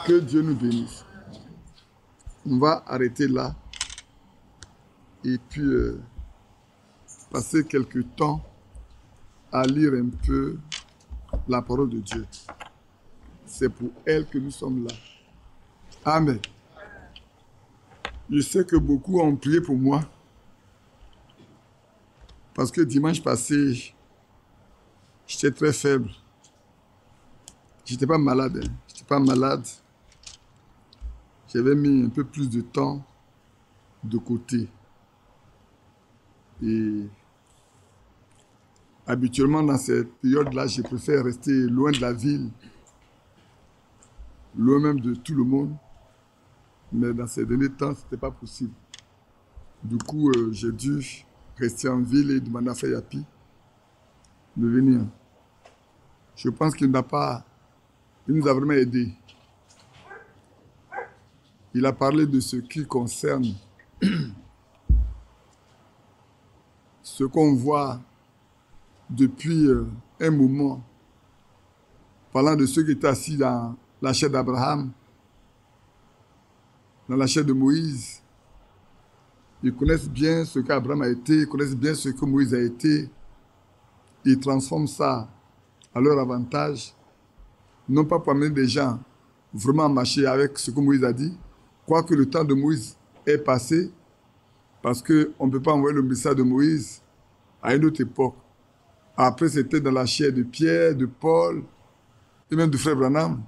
Que Dieu nous bénisse. On va arrêter là et puis passer quelques temps à lire un peu la parole de Dieu. C'est pour elle que nous sommes là. Amen. Je sais que beaucoup ont prié pour moi parce que dimanche passé, j'étais très faible. J'étais pas malade. J'étais pas malade. J'avais mis un peu plus de temps de côté. Et habituellement, dans cette période-là, je préfère rester loin de la ville, loin même de tout le monde. Mais dans ces derniers temps, ce n'était pas possible. Du coup, j'ai dû rester en ville et demander à Frère Yapi de venir. Je pense qu'il nous a vraiment aidés. Il a parlé de ce qui concerne ce qu'on voit depuis un moment, parlant de ceux qui étaient assis dans la chair d'Abraham, dans la chair de Moïse. Ils connaissent bien ce qu'Abraham a été, ils connaissent bien ce que Moïse a été. Ils transforment ça à leur avantage, non pas pour amener des gens vraiment à marcher avec ce que Moïse a dit, quoique le temps de Moïse est passé, parce qu'on ne peut pas envoyer le message de Moïse à une autre époque. Après, c'était dans la chair de Pierre, de Paul, et même de Frère Branham,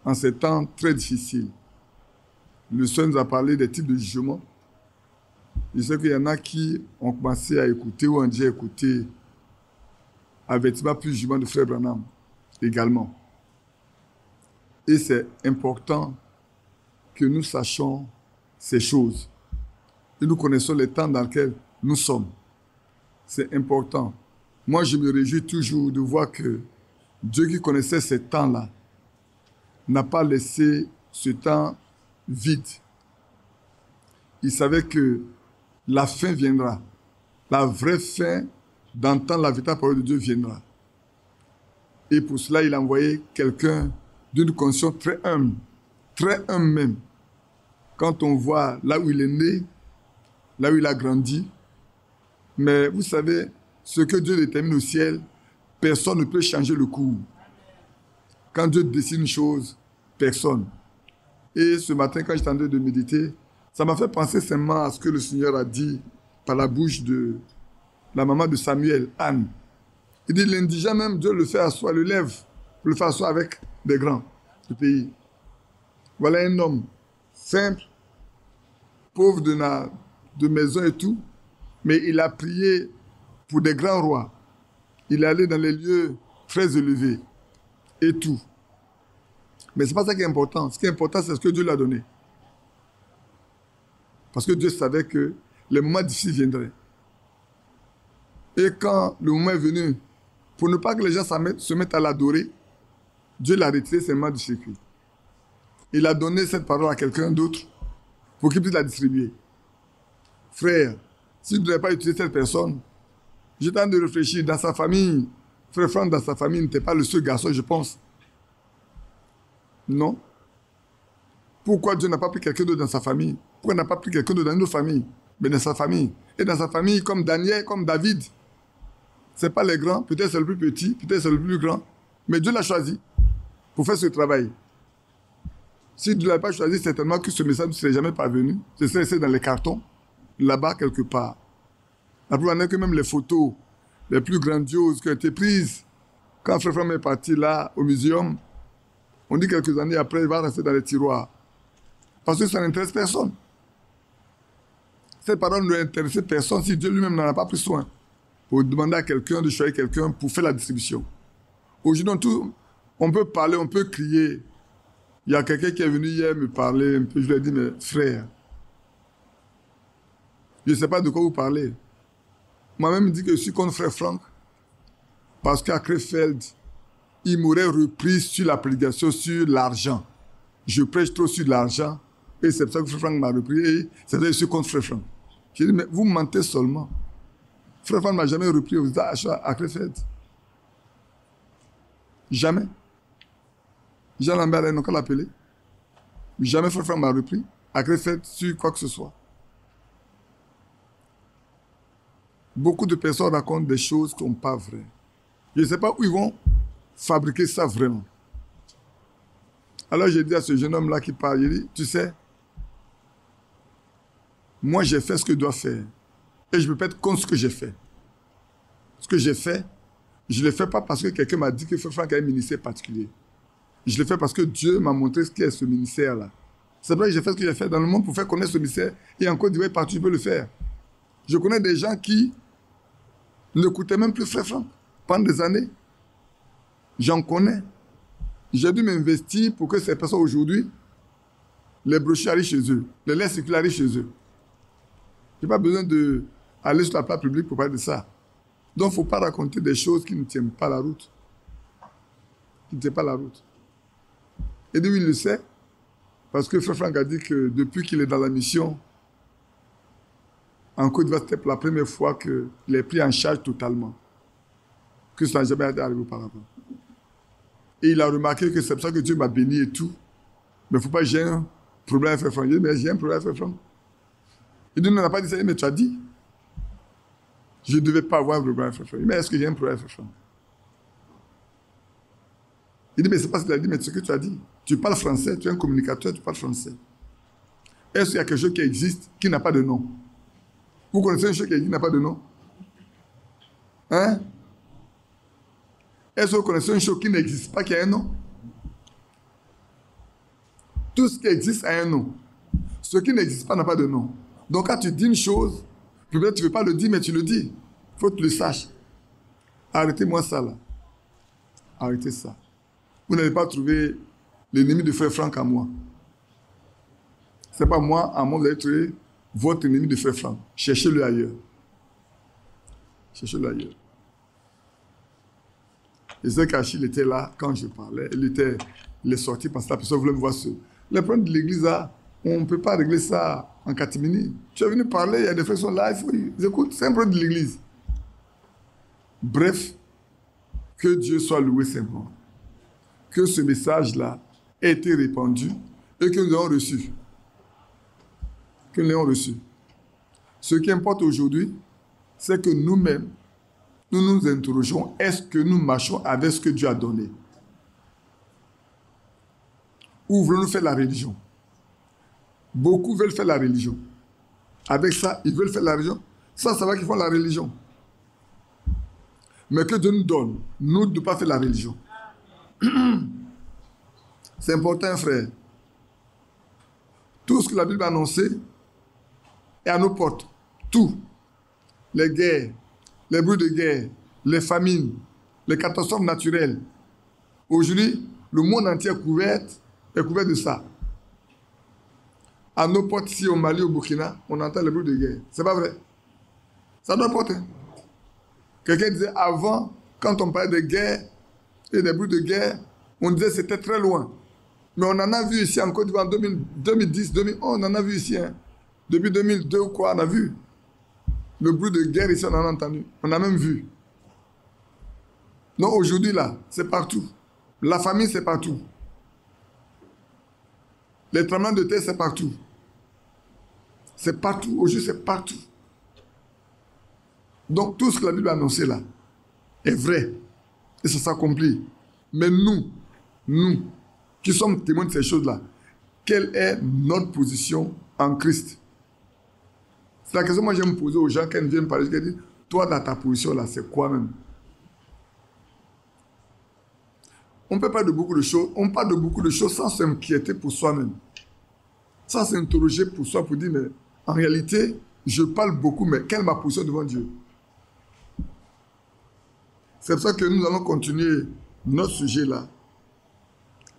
en ces temps très difficiles. Le Seigneur nous a parlé des types de jugements. Je sais qu'il y en a qui ont commencé à écouter ou ont déjà écouté avertissement plus jugement de Frère Branham également. Et c'est important que nous sachions ces choses. Et nous connaissons les temps dans lesquels nous sommes. C'est important. Moi, je me réjouis toujours de voir que Dieu qui connaissait ces temps-là n'a pas laissé ce temps vide. Il savait que la fin viendra. La vraie fin d'entendre la véritable parole de Dieu viendra. Et pour cela, il a envoyé quelqu'un d'une conscience très humble même. Quand on voit là où il est né, là où il a grandi. Mais vous savez, ce que Dieu détermine au ciel, personne ne peut changer le cours. Quand Dieu décide une chose, personne. Et ce matin, quand j'étais en train de méditer, ça m'a fait penser simplement à ce que le Seigneur a dit par la bouche de la maman de Samuel, Anne. Il dit, l'indigent même, Dieu le fait asseoir, le lève, pour le faire asseoir avec des grands du pays. Voilà un homme simple, pauvre de maison et tout, mais il a prié pour des grands rois. Il est allé dans les lieux très élevés et tout. Mais ce n'est pas ça qui est important. Ce qui est important, c'est ce que Dieu lui a donné. Parce que Dieu savait que les moments difficiles viendraient. Et quand le moment est venu, pour ne pas que les gens se mettent à l'adorer, Dieu l'a retiré ses mains du circuit. Il a donné cette parole à quelqu'un d'autre pour qu'il puisse la distribuer. Frère, si tu ne devais pas utiliser cette personne, j'ai temps de réfléchir dans sa famille. Frère Franck, dans sa famille, n'était pas le seul garçon, je pense. Non. Pourquoi Dieu n'a pas pris quelqu'un d'autre dans sa famille? Pourquoi il n'a pas pris quelqu'un d'autre dans une autre famille? Mais dans sa famille. Et dans sa famille, comme Daniel, comme David. Ce n'est pas les grands, peut-être c'est le plus petit, peut-être c'est le plus grand. Mais Dieu l'a choisi pour faire ce travail. Si Dieu ne l'avait pas choisi, certainement que ce message ne serait jamais parvenu. Ce serait resté dans les cartons, là-bas quelque part. La preuve en est que même les photos les plus grandioses qui ont été prises, quand Frère Franck est parti là, au muséum, on dit quelques années après, il va rester dans les tiroirs. Parce que ça n'intéresse personne. Cette parole ne intéresse personne si Dieu lui-même n'en a pas pris soin. Pour demander à quelqu'un de choisir quelqu'un pour faire la distribution. Aujourd'hui, on peut parler, on peut crier. Il y a quelqu'un qui est venu hier me parler un peu. Je lui ai dit, mais frère, je ne sais pas de quoi vous parlez. Moi-même, je dis que je suis contre Frère Franck. Parce qu'à Krefeld, il m'aurait repris sur la prédication sur l'argent. Je prêche trop sur l'argent. Et c'est pour ça que Frère Franck m'a repris. Et c'est vrai que je suis contre Frère Franck. J'ai dit, mais vous mentez seulement. Frère Franck ne m'a jamais repris à Krefeld. Jamais. Jean Lambert n'a qu'à l'appeler. Jamais Frère Franck m'a repris, a créé fait sur quoi que ce soit. Beaucoup de personnes racontent des choses qui ne sont pas vraies. Je ne sais pas où ils vont fabriquer ça vraiment. Alors j'ai dit à ce jeune homme-là qui parle, il dit, tu sais, moi j'ai fait ce que je dois faire. Et je ne peux pas être contre ce que j'ai fait. Ce que j'ai fait, je ne le fais pas parce que quelqu'un m'a dit que Frère Franck a un ministère particulier. Je le fais parce que Dieu m'a montré ce qu'est ce ministère-là. C'est vrai que j'ai fait ce que j'ai fait dans le monde pour faire connaître ce ministère. Et en Côte d'Ivoire, partout, je peux le faire. Je connais des gens qui n'écoutaient même plus Frère Franck pendant des années. J'en connais. J'ai dû m'investir pour que ces personnes aujourd'hui, les brochures arrivent chez eux, les lettres circulaires arrivent chez eux. Je n'ai pas besoin d'aller sur la place publique pour parler de ça. Donc, il ne faut pas raconter des choses qui ne tiennent pas la route. Qui ne tiennent pas la route. Et lui, il le sait, parce que Frère Franck a dit que depuis qu'il est dans la mission, en Côte d'Ivoire, c'était la première fois qu'il est pris en charge totalement. Que ça n'a jamais arrivé auparavant. Et il a remarqué que c'est pour ça que Dieu m'a béni et tout. Mais il ne faut pas que j'ai un problème avec Frère Franck. Il dit, mais j'ai un problème avec Frère Franck. Il dit, non, on n'a pas dit ça. Mais tu as dit. Je ne devais pas avoir un problème avec Frère Franck. Mais est-ce que j'ai un problème avec Frère Franck? Il dit, mais c'est pas ce qu'il a dit, mais c'est ce que tu as dit. Tu parles français, tu es un communicateur, tu parles français. Est-ce qu'il y a quelque chose qui existe qui n'a pas de nom? Vous connaissez une chose qui existe qui n'a pas de nom? Hein? Est-ce que vous connaissez une chose qui n'existe pas qui a un nom? Tout ce qui existe a un nom. Ce qui n'existe pas n'a pas de nom. Donc quand tu dis une chose, peut-être tu ne veux pas le dire, mais tu le dis. Il faut que tu le saches. Arrêtez-moi ça là. Arrêtez ça. Vous n'allez pas trouver l'ennemi de Frère Franck à moi. Ce n'est pas moi, à moi, vous allez trouver votre ennemi de Frère Franck. Cherchez-le ailleurs. Cherchez-le ailleurs. Et c'est qu'Achille était là quand je parlais. Il est sorti parce que la personne voulait me voir seul. Les problèmes de l'église, là, on ne peut pas régler ça en catimini. Tu es venu parler, il y a des frères qui sont là, il faut qu'ils écoutent. C'est un problème de l'église. Bref, que Dieu soit loué simplement. Que ce message-là ait été répandu et que nous l'ayons reçu. Que nous l'ayons reçu. Ce qui importe aujourd'hui, c'est que nous-mêmes, nous nous interrogeons, est-ce que nous marchons avec ce que Dieu a donné? Ou voulons-nous faire la religion? Beaucoup veulent faire la religion. Avec ça, ils veulent faire la religion. Ça va qu'ils font la religion. Mais que Dieu nous donne, nous ne devons pas faire la religion. C'est important, frère. Tout ce que la Bible a annoncé est à nos portes. Tout. Les guerres, les bruits de guerre, les famines, les catastrophes naturelles. Aujourd'hui, le monde entier est couvert de ça. À nos portes, ici au Mali, au Burkina, on entend les bruits de guerre. C'est pas vrai. Ça doit porter. Quelqu'un disait avant, quand on parlait de guerre et des bruits de guerre, on disait que c'était très loin. Mais on en a vu ici en Côte d'Ivoire en 2010, 2011, on en a vu ici. Hein. Depuis 2002 ou quoi, on a vu. Le bruit de guerre ici, on en a entendu. On a même vu. Donc aujourd'hui, là, c'est partout. La famine, c'est partout. Les tremblements de terre, c'est partout. C'est partout. Aujourd'hui, c'est partout. Donc tout ce que la Bible a annoncé là est vrai. Et ça s'accomplit. Mais nous, qui sommes témoins de ces choses-là, quelle est notre position en Christ? C'est la question que moi j'aime poser aux gens quand ils viennent me parler. Je dis, toi dans ta position là, c'est quoi même? On peut parler de beaucoup de choses. On parle de beaucoup de choses sans s'inquiéter pour soi-même. Sans s'interroger pour soi, pour dire, mais en réalité, je parle beaucoup, mais quelle est ma position devant Dieu? C'est pour ça que nous allons continuer notre sujet là,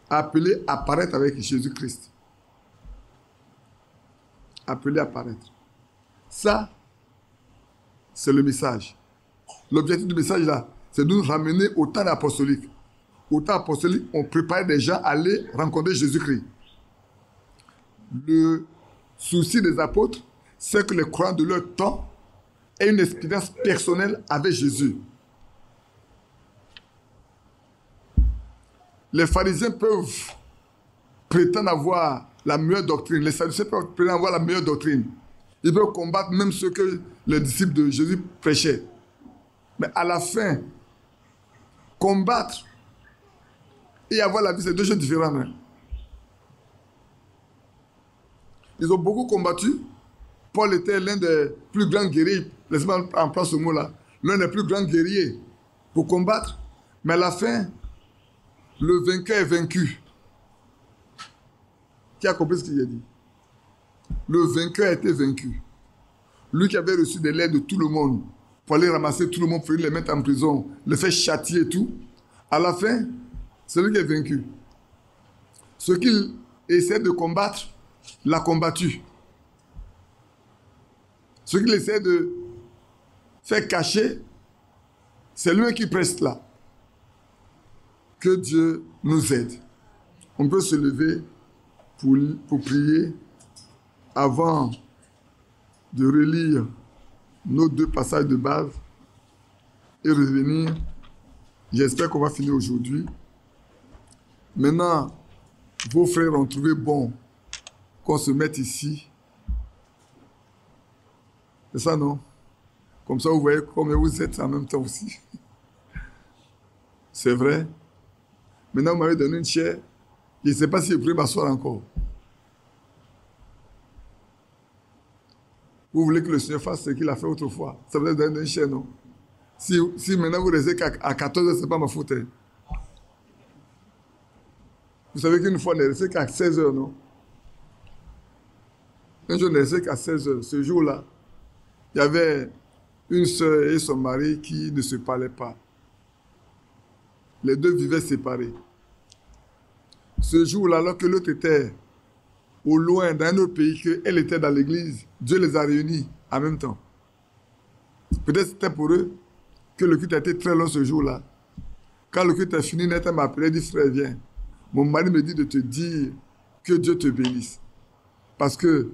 appelé à apparaître avec Jésus-Christ. Appelé à apparaître. Ça, c'est le message. L'objectif du message là, c'est de nous ramener au temps apostolique. Au temps apostolique, on préparait des gens à aller rencontrer Jésus-Christ. Le souci des apôtres, c'est que les croyants de leur temps aient une expérience personnelle avec Jésus. Les pharisiens peuvent prétendre avoir la meilleure doctrine. Les sadducéens peuvent prétendre avoir la meilleure doctrine. Ils peuvent combattre même ce que les disciples de Jésus prêchaient. Mais à la fin, combattre et avoir la vie, c'est deux choses différentes. Hein. Ils ont beaucoup combattu. Paul était l'un des plus grands guerriers. Laissez-moi employer ce mot-là. L'un des plus grands guerriers pour combattre. Mais à la fin, le vainqueur est vaincu. Qui a compris ce qu'il a dit? Le vainqueur a été vaincu. Lui qui avait reçu des lettres de tout le monde pour aller ramasser tout le monde, pour les mettre en prison, les faire châtier et tout. À la fin, c'est lui qui est vaincu. Ce qu'il essaie de combattre, l'a combattu. Ce qu'il essaie de faire cacher, c'est lui qui presse là. Que Dieu nous aide. On peut se lever pour prier avant de relire nos deux passages de base et revenir. J'espère qu'on va finir aujourd'hui. Maintenant, vos frères ont trouvé bon qu'on se mette ici. C'est ça, non? Comme ça, vous voyez combien vous êtes en même temps aussi. C'est vrai. Maintenant, vous m'avez donné une chair. Je ne sais pas si je pourrais m'asseoir encore. Vous voulez que le Seigneur fasse ce qu'il a fait autrefois. Ça vous donne une chair, non? Si maintenant vous restez qu'à 14 heures, ce n'est pas ma faute. Hein. Vous savez qu'une fois, on est resté qu'à 16 heures, non? Un jour, on est resté qu'à 16 heures. Ce jour-là, il y avait une sœur et son mari qui ne se parlaient pas. Les deux vivaient séparés. Ce jour-là, alors que l'autre était au loin, dans un autre pays, qu'elle était dans l'église, Dieu les a réunis en même temps. Peut-être c'était pour eux que le culte a été très long ce jour-là. Quand le culte a fini, Nathan m'a appelé et dit, frère, viens. Mon mari me dit de te dire que Dieu te bénisse. Parce que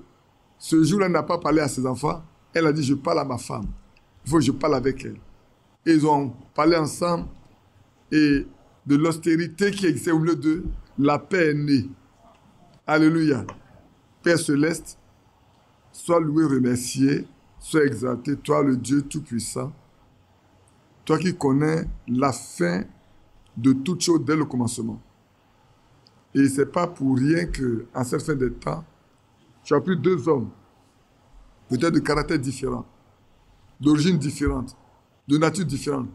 ce jour-là, elle n'a pas parlé à ses enfants. Elle a dit, je parle à ma femme. Il faut que je parle avec elle. Et ils ont parlé ensemble et de l'austérité qui existait au milieu d'eux, la paix est née. Alléluia. Père céleste, sois loué, remercié, sois exalté, toi le Dieu Tout-Puissant, toi qui connais la fin de toute chose dès le commencement. Et ce n'est pas pour rien qu'en cette fin des temps, tu as pris deux hommes, peut-être de caractères différents, d'origine différente, de nature différente,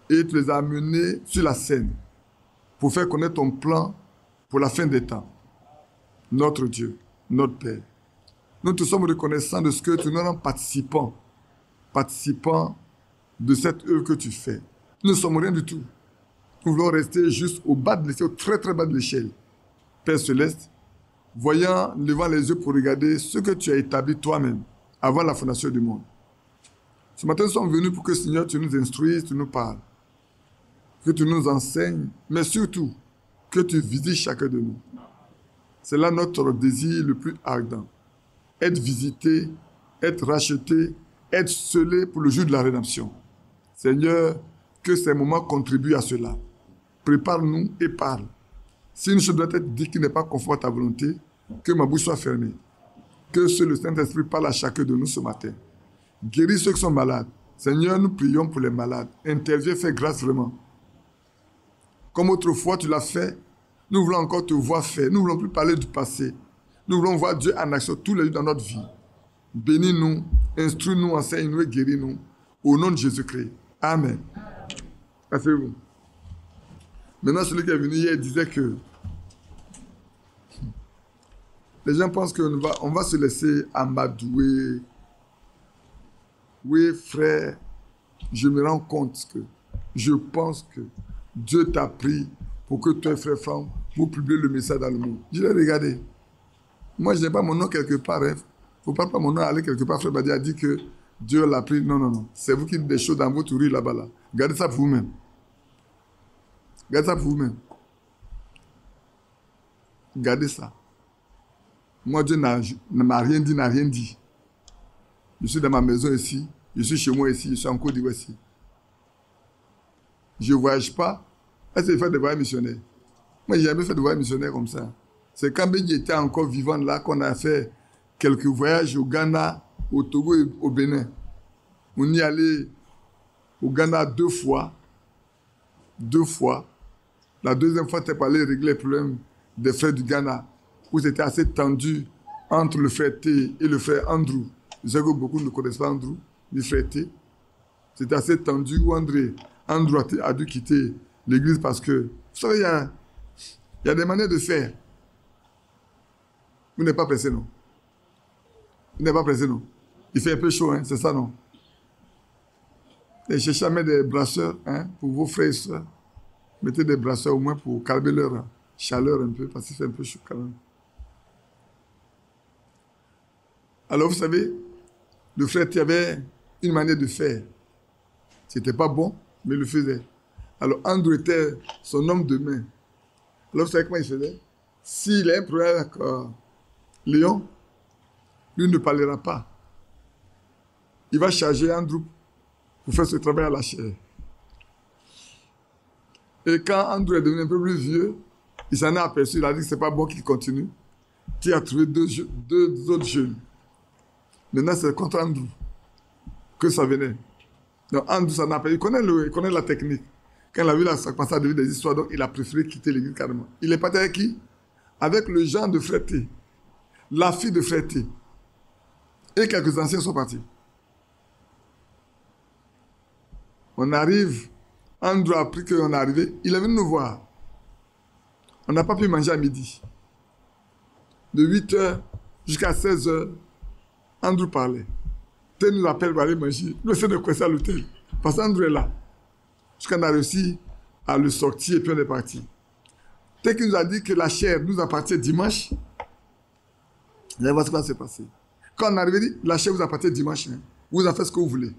et tu les as amenés sur la scène pour faire connaître ton plan pour la fin des temps. Notre Dieu, notre Père. Nous te sommes reconnaissants de ce que tu nous rends participants de cette œuvre que tu fais. Nous ne sommes rien du tout. Nous voulons rester juste au bas de l'échelle, au très très bas de l'échelle. Père céleste, voyant, levant les yeux pour regarder ce que tu as établi toi-même avant la fondation du monde. Ce matin, nous sommes venus pour que, Seigneur, tu nous instruises, tu nous parles, que tu nous enseignes, mais surtout, que tu visites chacun de nous. C'est là notre désir le plus ardent. Être visité, être racheté, être scellé pour le jour de la rédemption. Seigneur, que ces moments contribuent à cela. Prépare-nous et parle. Si une chose doit être dite qui n'est pas conforme à ta volonté, que ma bouche soit fermée. Que seul le Saint-Esprit parle à chacun de nous ce matin. Guéris ceux qui sont malades. Seigneur, nous prions pour les malades. Interviens, fais grâce vraiment. Comme autrefois tu l'as fait, nous voulons encore te voir faire. Nous ne voulons plus parler du passé. Nous voulons voir Dieu en action tous les jours dans notre vie. Bénis-nous, instruis-nous, enseigne-nous et guéris-nous. Au nom de Jésus-Christ. Amen. Asseyez-vous. Maintenant, celui qui est venu hier disait que les gens pensent qu'on va se laisser amadouer. Oui, frère, je me rends compte que je pense que Dieu t'a pris pour que toi, frère, femme, vous publiez le message dans le monde. Je l'ai regardé. Moi, je n'ai pas mon nom quelque part. Il ne faut pas mon nom aller quelque part. Frère Badi a dit que Dieu l'a pris. Non, non, non. C'est vous qui dites des choses dans votre rue là-bas. Là. Gardez ça pour vous-même. Gardez ça pour vous-même. Gardez ça. Moi, Dieu n'a rien dit, n'a rien dit. Je suis dans ma maison ici. Je suis chez moi ici. Je suis en Côte d'Ivoire ici. Je ne voyage pas. Est-ce que je fais des voyages missionnaires? Moi, j'ai jamais fait de voyage missionnaire comme ça. C'est quand Béni était encore vivant là qu'on a fait quelques voyages au Ghana, au Togo et au Bénin. On y allait au Ghana 2 fois. 2 fois. La deuxième fois, c'était pour aller régler les problèmes des frères du Ghana, où c'était assez tendu entre le frère T et le frère Andrew. Je sais que beaucoup ne connaissent pas Andrew, ni frère T. C'était assez tendu où Andrew a dû quitter l'église parce que, vous savez, il y a des manières de faire. Vous n'êtes pas pressé, non? Vous n'êtes pas pressé, non? Il fait un peu chaud, hein, c'est ça, non? Et cherchez à mettre des brasseurs, hein, pour vos frères et soeurs. Mettez des brasseurs au moins pour calmer leur chaleur un peu, parce qu'il fait un peu chaud quand même. Alors, vous savez, le frère T avait une manière de faire. C'était pas bon, mais il le faisait. Alors, Andrew était son homme de main. Alors, vous savez comment il faisait? S'il a un problème avec Léon, lui ne parlera pas. Il va charger Andrew pour faire ce travail à la chair. Et quand Andrew est devenu un peu plus vieux, il s'en est aperçu, il a dit que ce n'est pas bon qu'il continue. Qui a trouvé deux autres jeunes. Maintenant, c'est contre Andrew que ça venait. Donc, Andrew s'en a aperçu. Il connaît la technique. Quand il a vu ça commençait à devenir des histoires, donc il a préféré quitter l'église carrément. Il est parti avec qui? Avec le Jean de Frère T, la fille de Frère T. Et quelques anciens sont partis. On arrive, Andrew a appris qu'on est arrivé, il est venu nous voir. On n'a pas pu manger à midi. De 8h jusqu'à 16h, Andrew parlait. Tel nous appelle pour aller manger. Nous essayons de coincer à l'hôtel. Parce qu'Andrew est là. Jusqu'à qu'on a réussi à le sortir et puis on est parti. Tel qu'il nous a dit que la chair nous appartient dimanche, vous allez voir ce qui va se passer. Quand on est arrivé, il dit, la chair vous appartient dimanche. Hein. Vous en faites ce que vous voulez.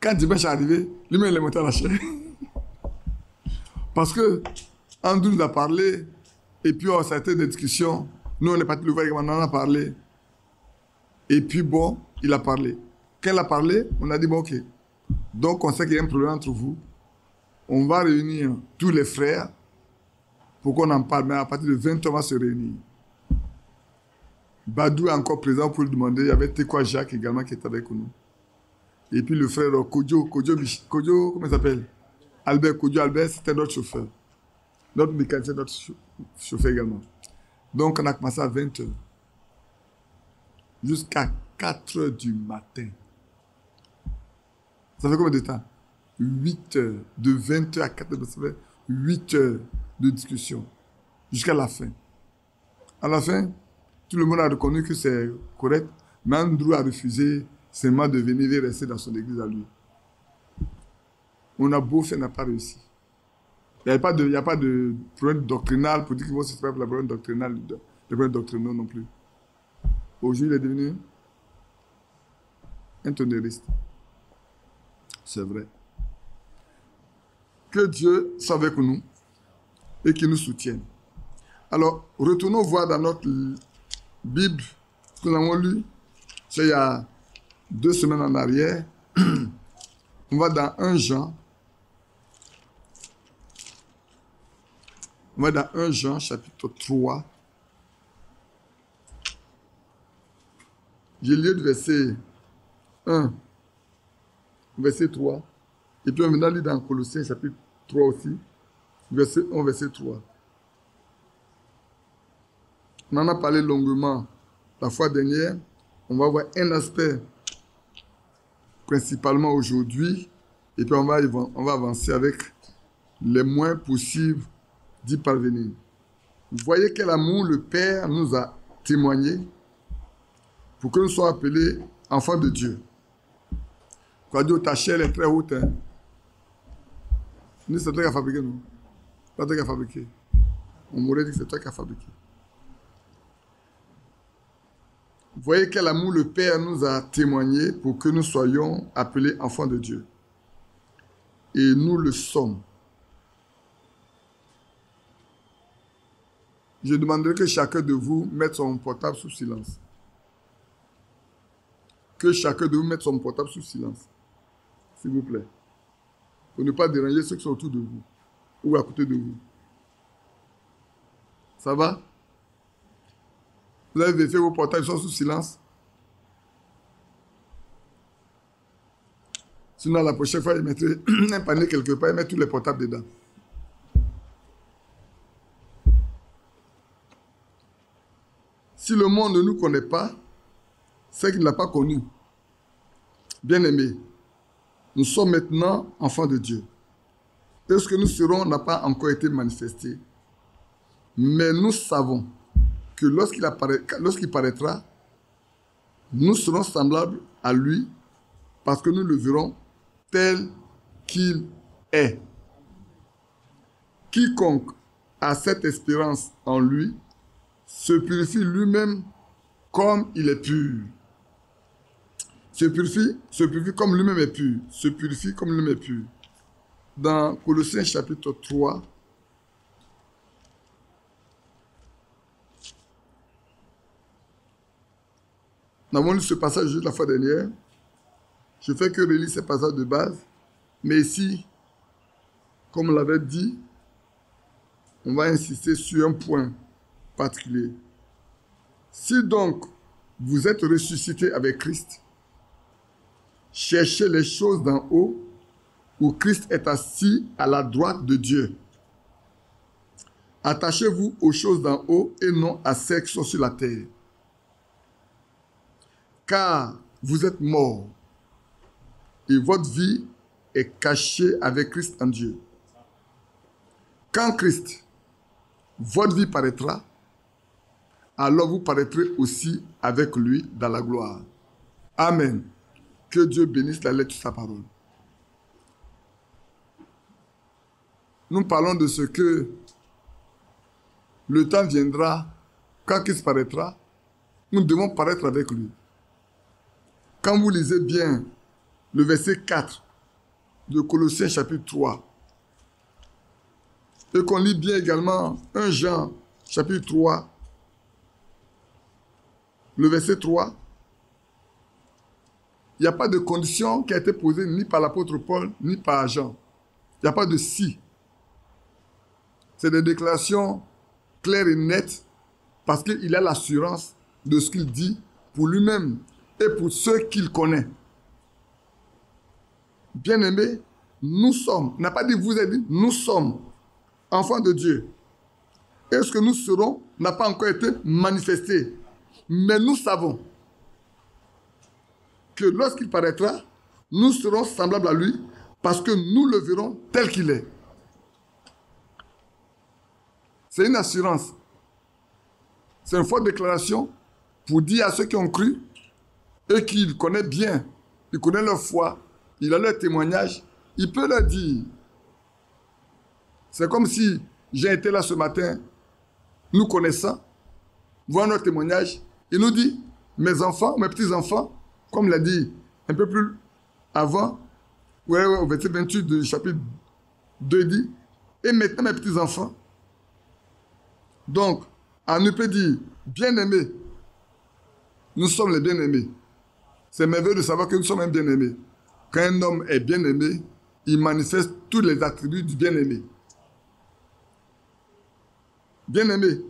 Quand dimanche est arrivé, lui-même il est monté à la chair. Parce que Andrew nous a parlé, et puis ça a été des discussions. Nous, on est parti le voir, on en a parlé. Et puis bon, il a parlé. Quand il a parlé, on a dit, bon, ok. Donc, on sait qu'il y a un problème entre vous. On va réunir tous les frères pour qu'on en parle. Mais à partir de 20h, on va se réunir. Badou est encore présent pour le demander. Il y avait Tekwa Jacques également qui était avec nous. Et puis le frère Kodjo, comment il s'appelle? Albert c'était notre chauffeur. Notre mécanicien, notre chauffeur également. Donc, on a commencé à 20h. Jusqu'à 4h du matin. Ça fait combien de temps? 8 heures. De 20h à 4h, ça fait 8 heures de discussion. Jusqu'à la fin. À la fin, tout le monde a reconnu que c'est correct, mais Andrew a refusé seulement de venir et rester dans son église à lui. On a beau faire, n'a pas réussi. Il n'y a pas de problème doctrinal pour dire qu'ils vont se faire pour la problème doctrinale, les problèmes doctrinaux non plus. Aujourd'hui, il est devenu un tonneriste. C'est vrai. Que Dieu soit avec nous et qu'il nous soutienne. Alors, retournons voir dans notre Bible que nous avons lu, c'est il y a 2 semaines en arrière. On va dans 1 Jean. On va dans 1 Jean, chapitre 3. J'ai lu le verset 1, verset 3. Et puis on va lire dans Colossiens, chapitre 3 aussi, verset 1, verset 3. On en a parlé longuement la fois dernière. On va voir un aspect principalement aujourd'hui. Et puis on va avancer avec les moins possibles d'y parvenir. Vous voyez quel amour le Père nous a témoigné pour que nous soyons appelés enfants de Dieu. Quand Dieu, ta chair est très haute. Hein? Nous, c'est toi qui as fabriqué, nous. C'est toi qui as fabriqué. On m'aurait dit que c'est toi qui as fabriqué. Vous voyez quel amour le Père nous a témoigné pour que nous soyons appelés enfants de Dieu. Et nous le sommes. Je demanderai que chacun de vous mette son portable sous silence. Que chacun de vous mette son portable sous silence. S'il vous plaît. Pour ne pas déranger ceux qui sont autour de vous. ou à côté de vous. Ça va? Vous avez vérifié vos portables, ils sont sous silence. Sinon, la prochaine fois, il mettrait un panier quelque part, il met tous les portables dedans. Si le monde ne nous connaît pas, c'est qu'il ne l'a pas connu. Bien-aimés, nous sommes maintenant enfants de Dieu. Et ce que nous serons n'a pas encore été manifesté. Mais nous savons que lorsqu'il paraîtra, nous serons semblables à lui parce que nous le verrons tel qu'il est. Quiconque a cette espérance en lui se purifie lui-même comme il est pur. Se purifie comme lui-même est pur. Se purifie comme lui-même est pur. Dans Colossiens chapitre 3, nous avons lu ce passage juste la fois dernière. Je fais que relire ce passage de base. Mais ici, comme on l'avait dit, on va insister sur un point particulier. Si donc vous êtes ressuscité avec Christ, cherchez les choses d'en haut où Christ est assis à la droite de Dieu. Attachez-vous aux choses d'en haut et non à celles qui sont sur la terre. Car vous êtes morts et votre vie est cachée avec Christ en Dieu. Quand Christ, votre vie paraîtra, alors vous paraîtrez aussi avec lui dans la gloire. Amen. Que Dieu bénisse la lettre de sa parole. Nous parlons de ce que le temps viendra, quand Christ paraîtra, nous devons paraître avec lui. Quand vous lisez bien le verset 4 de Colossiens chapitre 3, et qu'on lit bien également 1 Jean chapitre 3, le verset 3, il n'y a pas de condition qui a été posée ni par l'apôtre Paul, ni par Jean. Il n'y a pas de si. C'est des déclarations claires et nettes parce qu'il a l'assurance de ce qu'il dit pour lui-même et pour ceux qu'il connaît. Bien-aimés, nous sommes, il n'a pas dit vous avez dit, nous sommes enfants de Dieu. Et ce que nous serons n'a pas encore été manifesté. Mais nous savons que lorsqu'il paraîtra, nous serons semblables à lui parce que nous le verrons tel qu'il est. C'est une assurance. C'est une forte déclaration pour dire à ceux qui ont cru et qu'il connaît bien, il connaît leur foi, il a leur témoignage, il peut leur dire. C'est comme si j'ai été là ce matin, nous connaissant, voir notre témoignage, il nous dit, mes enfants, mes petits-enfants, comme l'a dit un peu plus avant, au verset 28 du chapitre 2, dit, et maintenant mes petits-enfants. Donc, on ne peut dire, bien-aimés, nous sommes les bien-aimés. C'est merveilleux de savoir que nous sommes un bien-aimé. Quand un homme est bien-aimé, il manifeste tous les attributs du bien-aimé. Bien-aimés,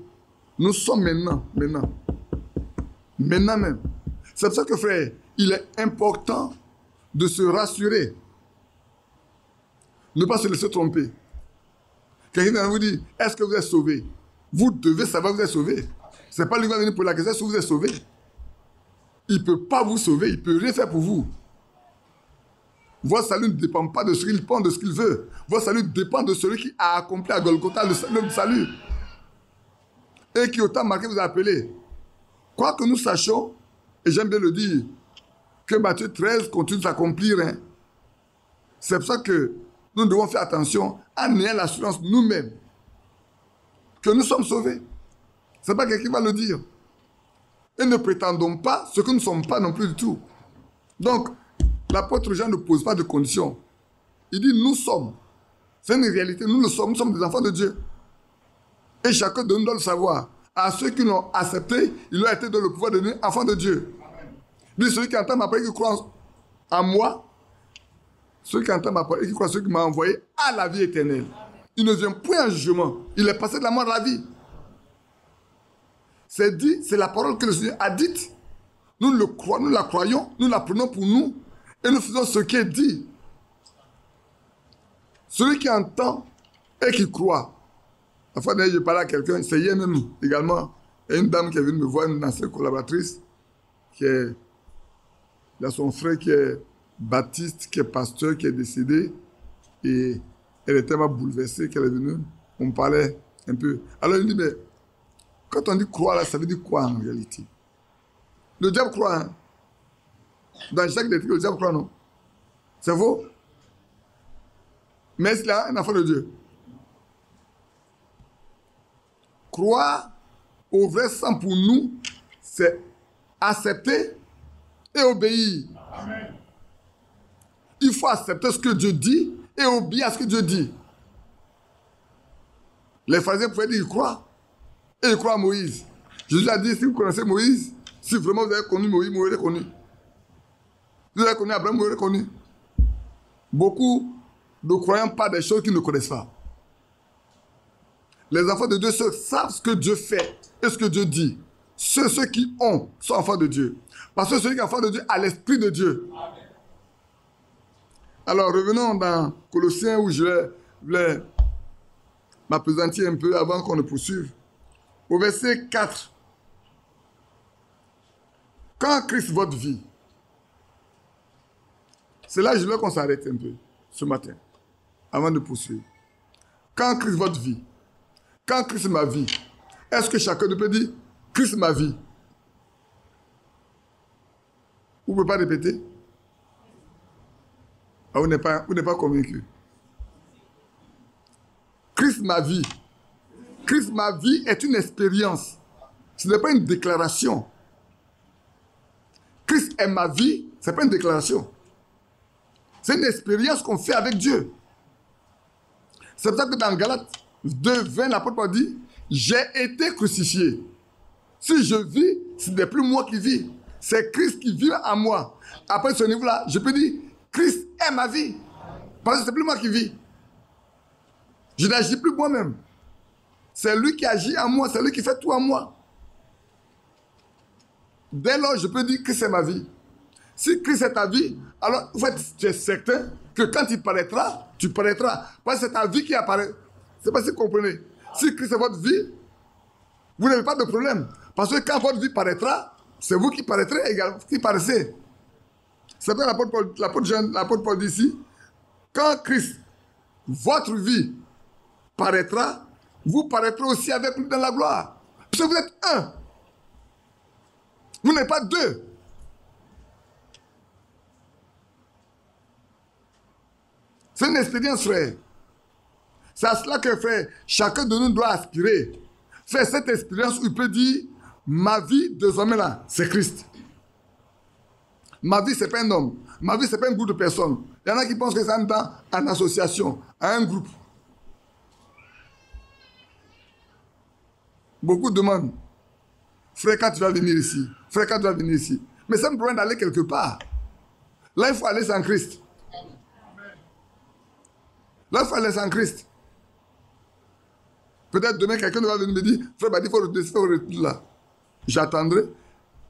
nous sommes maintenant même. C'est pour ça que, frère, il est important de se rassurer. Ne pas se laisser tromper. Quelqu'un vous dit, est-ce que vous êtes sauvé? Vous devez savoir que vous êtes sauvé. Ce n'est pas lui qui va venir pour la question si vous êtes sauvé. Il ne peut pas vous sauver, il ne peut rien faire pour vous. Votre salut ne dépend pas de ce qu'il pense, de ce qu'il veut. Votre salut dépend de celui qui a accompli à Golgotha le salut. Et qui autant marqué vous a appelé. Quoi que nous sachions, et j'aime bien le dire, que Matthieu 13 continue de s'accomplir. Hein. C'est pour ça que nous devons faire attention en ayant l'assurance nous-mêmes que nous sommes sauvés. Ce n'est pas quelqu'un qui va le dire. Et ne prétendons pas ce que nous ne sommes pas non plus du tout. Donc, l'apôtre Jean ne pose pas de conditions. Il dit nous sommes. C'est une réalité, nous le sommes, nous sommes des enfants de Dieu. Et chacun de nous doit le savoir. À ceux qui l'ont accepté, il leur a été donné le pouvoir de devenir enfants de Dieu. Il dit celui qui entend ma parole et qui croit en moi, celui qui entend ma parole et qui croit en celui qui m'a envoyé, a la vie éternelle. Il ne vient point en jugement. Il est passé de la mort à la vie. C'est dit, c'est la parole que le Seigneur a dite. Nous la croyons, nous la prenons pour nous et nous faisons ce qui est dit. Celui qui entend et qui croit. La fois dernière, je parlais à quelqu'un, c'est hier même également, il y a une dame qui est venue me voir, une ancienne collaboratrice, il a son frère qui est baptiste, qui est pasteur, qui est décédé, et elle était tellement bouleversée qu'elle est venue, on me parlait un peu. Alors il dit, mais quand on dit croire, là, ça veut dire quoi en réalité? Le diable croit, hein? Dans chaque détail, le diable croit, non? C'est faux? Mais c'est un enfant de Dieu. Croire au vrai sang pour nous, c'est accepter et obéir. Amen. Il faut accepter ce que Dieu dit et obéir à ce que Dieu dit. Les pharisiens pouvaient dire qu'ils croient. Et ils croient à Moïse. Jésus a dit, si vous connaissez Moïse, si vraiment vous avez connu Moïse, vous l'aurez connu. Si vous avez connu Abraham, vous l'aurez connu. Beaucoup ne croyant pas des choses qu'ils ne connaissent pas. Les enfants de Dieu savent ce que Dieu fait et ce que Dieu dit. Ceux qui ont sont enfants de Dieu. Parce que celui qui est enfant de Dieu a l'esprit de Dieu. Amen. Alors revenons dans Colossiens où je voulais m'appesantir un peu avant qu'on ne poursuive. Au verset 4. Quand Christ votre vie, c'est là que je veux qu'on s'arrête un peu ce matin, avant de poursuivre. Quand Christ votre vie, quand Christ ma vie, est-ce que chacun peut dire Christ ma vie? Vous ne pouvez pas répéter? Ah, vous n'êtes pas convaincu. Christ ma vie. Christ ma vie est une expérience. Ce n'est pas une déclaration. Christ est ma vie, ce n'est pas une déclaration. C'est une expérience qu'on fait avec Dieu. C'est pour ça que dans Galates 2:20, l'apôtre Paul dit, j'ai été crucifié. Si je vis, ce n'est plus moi qui vis. C'est Christ qui vit en moi. Après ce niveau-là, je peux dire, Christ est ma vie. Parce que ce n'est plus moi qui vis. Je n'agis plus moi-même. C'est lui qui agit en moi, c'est lui qui fait tout en moi. Dès lors, je peux dire que c'est ma vie. Si Christ est ta vie, alors en fait, tu es certain que quand il paraîtra, tu paraîtras. Parce que c'est ta vie qui apparaît. Je ne sais pas si vous comprenez. Si Christ est votre vie, vous n'avez pas de problème. Parce que quand votre vie paraîtra, c'est vous qui paraîtrez également, qui paraissez. C'est vrai, l'apôtre Paul dit ici, quand Christ, votre vie, paraîtra, vous paraîtrez aussi avec lui dans la gloire. Parce que vous êtes un. Vous n'êtes pas deux. C'est une expérience, frère. C'est à cela que, frère, chacun de nous doit aspirer. Faire cette expérience où il peut dire, ma vie, désormais là, c'est Christ. Ma vie, ce n'est pas un homme. Ma vie, ce n'est pas un groupe de personnes. Il y en a qui pensent que c'est en association, à un groupe. Beaucoup demandent, frère, quand tu vas venir ici? Frère, quand tu vas venir ici? Mais ça me permet d'aller quelque part. Là, il faut aller sans Christ. Là, il faut aller sans Christ. Peut-être demain, quelqu'un va venir me dire, frère, il faut retourner là. J'attendrai.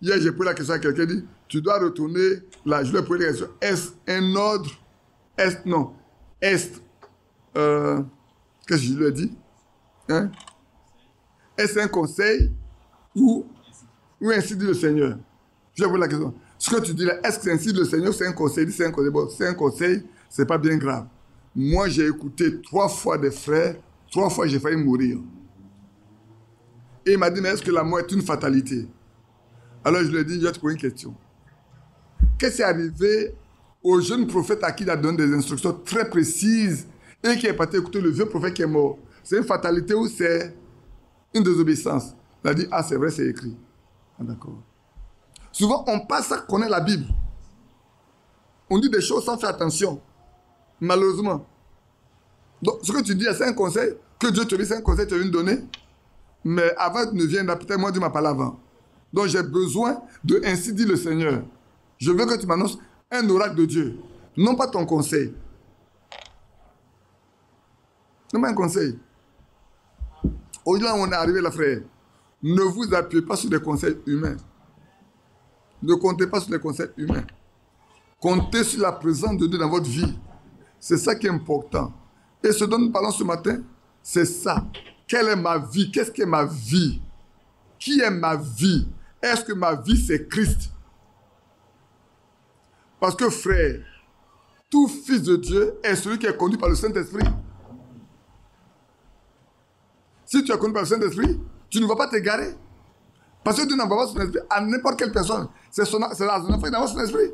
Hier, j'ai posé la question à quelqu'un, dit, tu dois retourner là. Je lui ai posé la question, est-ce un ordre? Non. Qu'est-ce que je lui ai dit? Hein? Est-ce un conseil ou ainsi dit le Seigneur? Je lui ai posé la question. Ce que tu dis là, est-ce que c'est ainsi dit le Seigneur ou c'est un conseil? C'est un conseil. Bon, c'est un conseil, c'est pas bien grave. Moi, j'ai écouté 3 fois des frères, 3 fois j'ai failli mourir. Et il m'a dit, mais est-ce que la mort est une fatalité? Alors je lui ai dit, je vais te poser une question. Qu'est-ce qui est arrivé au jeune prophète à qui il a donné des instructions très précises et qui est parti écouter le vieux prophète qui est mort? C'est une fatalité ou c'est une désobéissance? Il a dit, ah c'est vrai, c'est écrit. Ah d'accord. Souvent, on passe à connaître la Bible. On dit des choses sans faire attention. Malheureusement. Donc, ce que tu dis, c'est un conseil que Dieu te dit, c'est un conseil que tu veux me donner. Mais avant, ne viens peut-être moi, Dieu m'a parlé avant. Donc, j'ai besoin de ainsi dit le Seigneur. Je veux que tu m'annonces un oracle de Dieu, non pas ton conseil. Donne-moi un conseil. Au-delà où on est arrivé là, frère, ne vous appuyez pas sur des conseils humains. Ne comptez pas sur les conseils humains. Comptez sur la présence de Dieu dans votre vie. C'est ça qui est important. Et ce dont nous parlons ce matin, c'est ça. Quelle est ma vie? Qu'est-ce qu'est ma vie? Qui est ma vie? Est-ce que ma vie, c'est Christ? Parce que, frère, tout fils de Dieu est celui qui est conduit par le Saint-Esprit. Si tu es conduit par le Saint-Esprit, tu ne vas pas t'égarer. Parce que Dieu n'envoie pas son esprit à n'importe quelle personne. C'est son enfant qui envoie son esprit.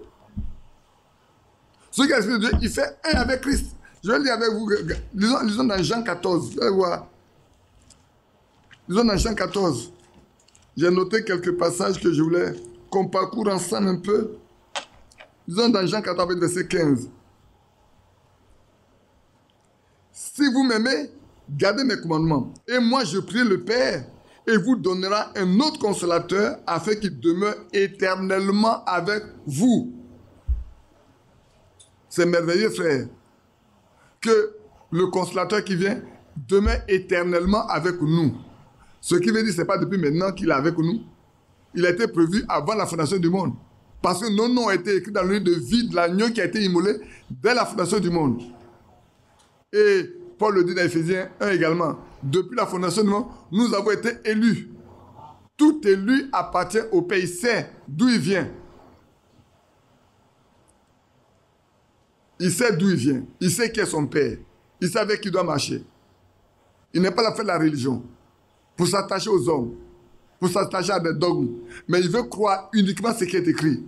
Celui qui a l'esprit de Dieu, il fait un avec Christ. Je vais lire avec vous. Lisons dans Jean 14. Vous allez voir. Lisons dans Jean 14. J'ai noté quelques passages que je voulais qu'on parcourt ensemble un peu. Lisons dans Jean 14, verset 15. Si vous m'aimez, gardez mes commandements. Et moi, je prie le Père et vous donnera un autre consolateur afin qu'il demeure éternellement avec vous. C'est merveilleux, frère, que le consolateur qui vient demeure éternellement avec nous. Ce qui veut dire que ce n'est pas depuis maintenant qu'il est avec nous. Il a été prévu avant la fondation du monde. Parce que nos noms ont été écrits dans le livre de vie de l'agneau qui a été immolé dès la fondation du monde. Et Paul le dit dans Éphésiens 1 également. Depuis la fondation du monde, nous avons été élus. Tout élu appartient au Père. Il sait d'où il vient. Il sait d'où il vient. Il sait qui est son Père. Il sait avec qui il doit marcher. Il n'est pas là pour faire la religion, pour s'attacher aux hommes, pour s'attacher à des dogmes. Mais il veut croire uniquement ce qui est écrit.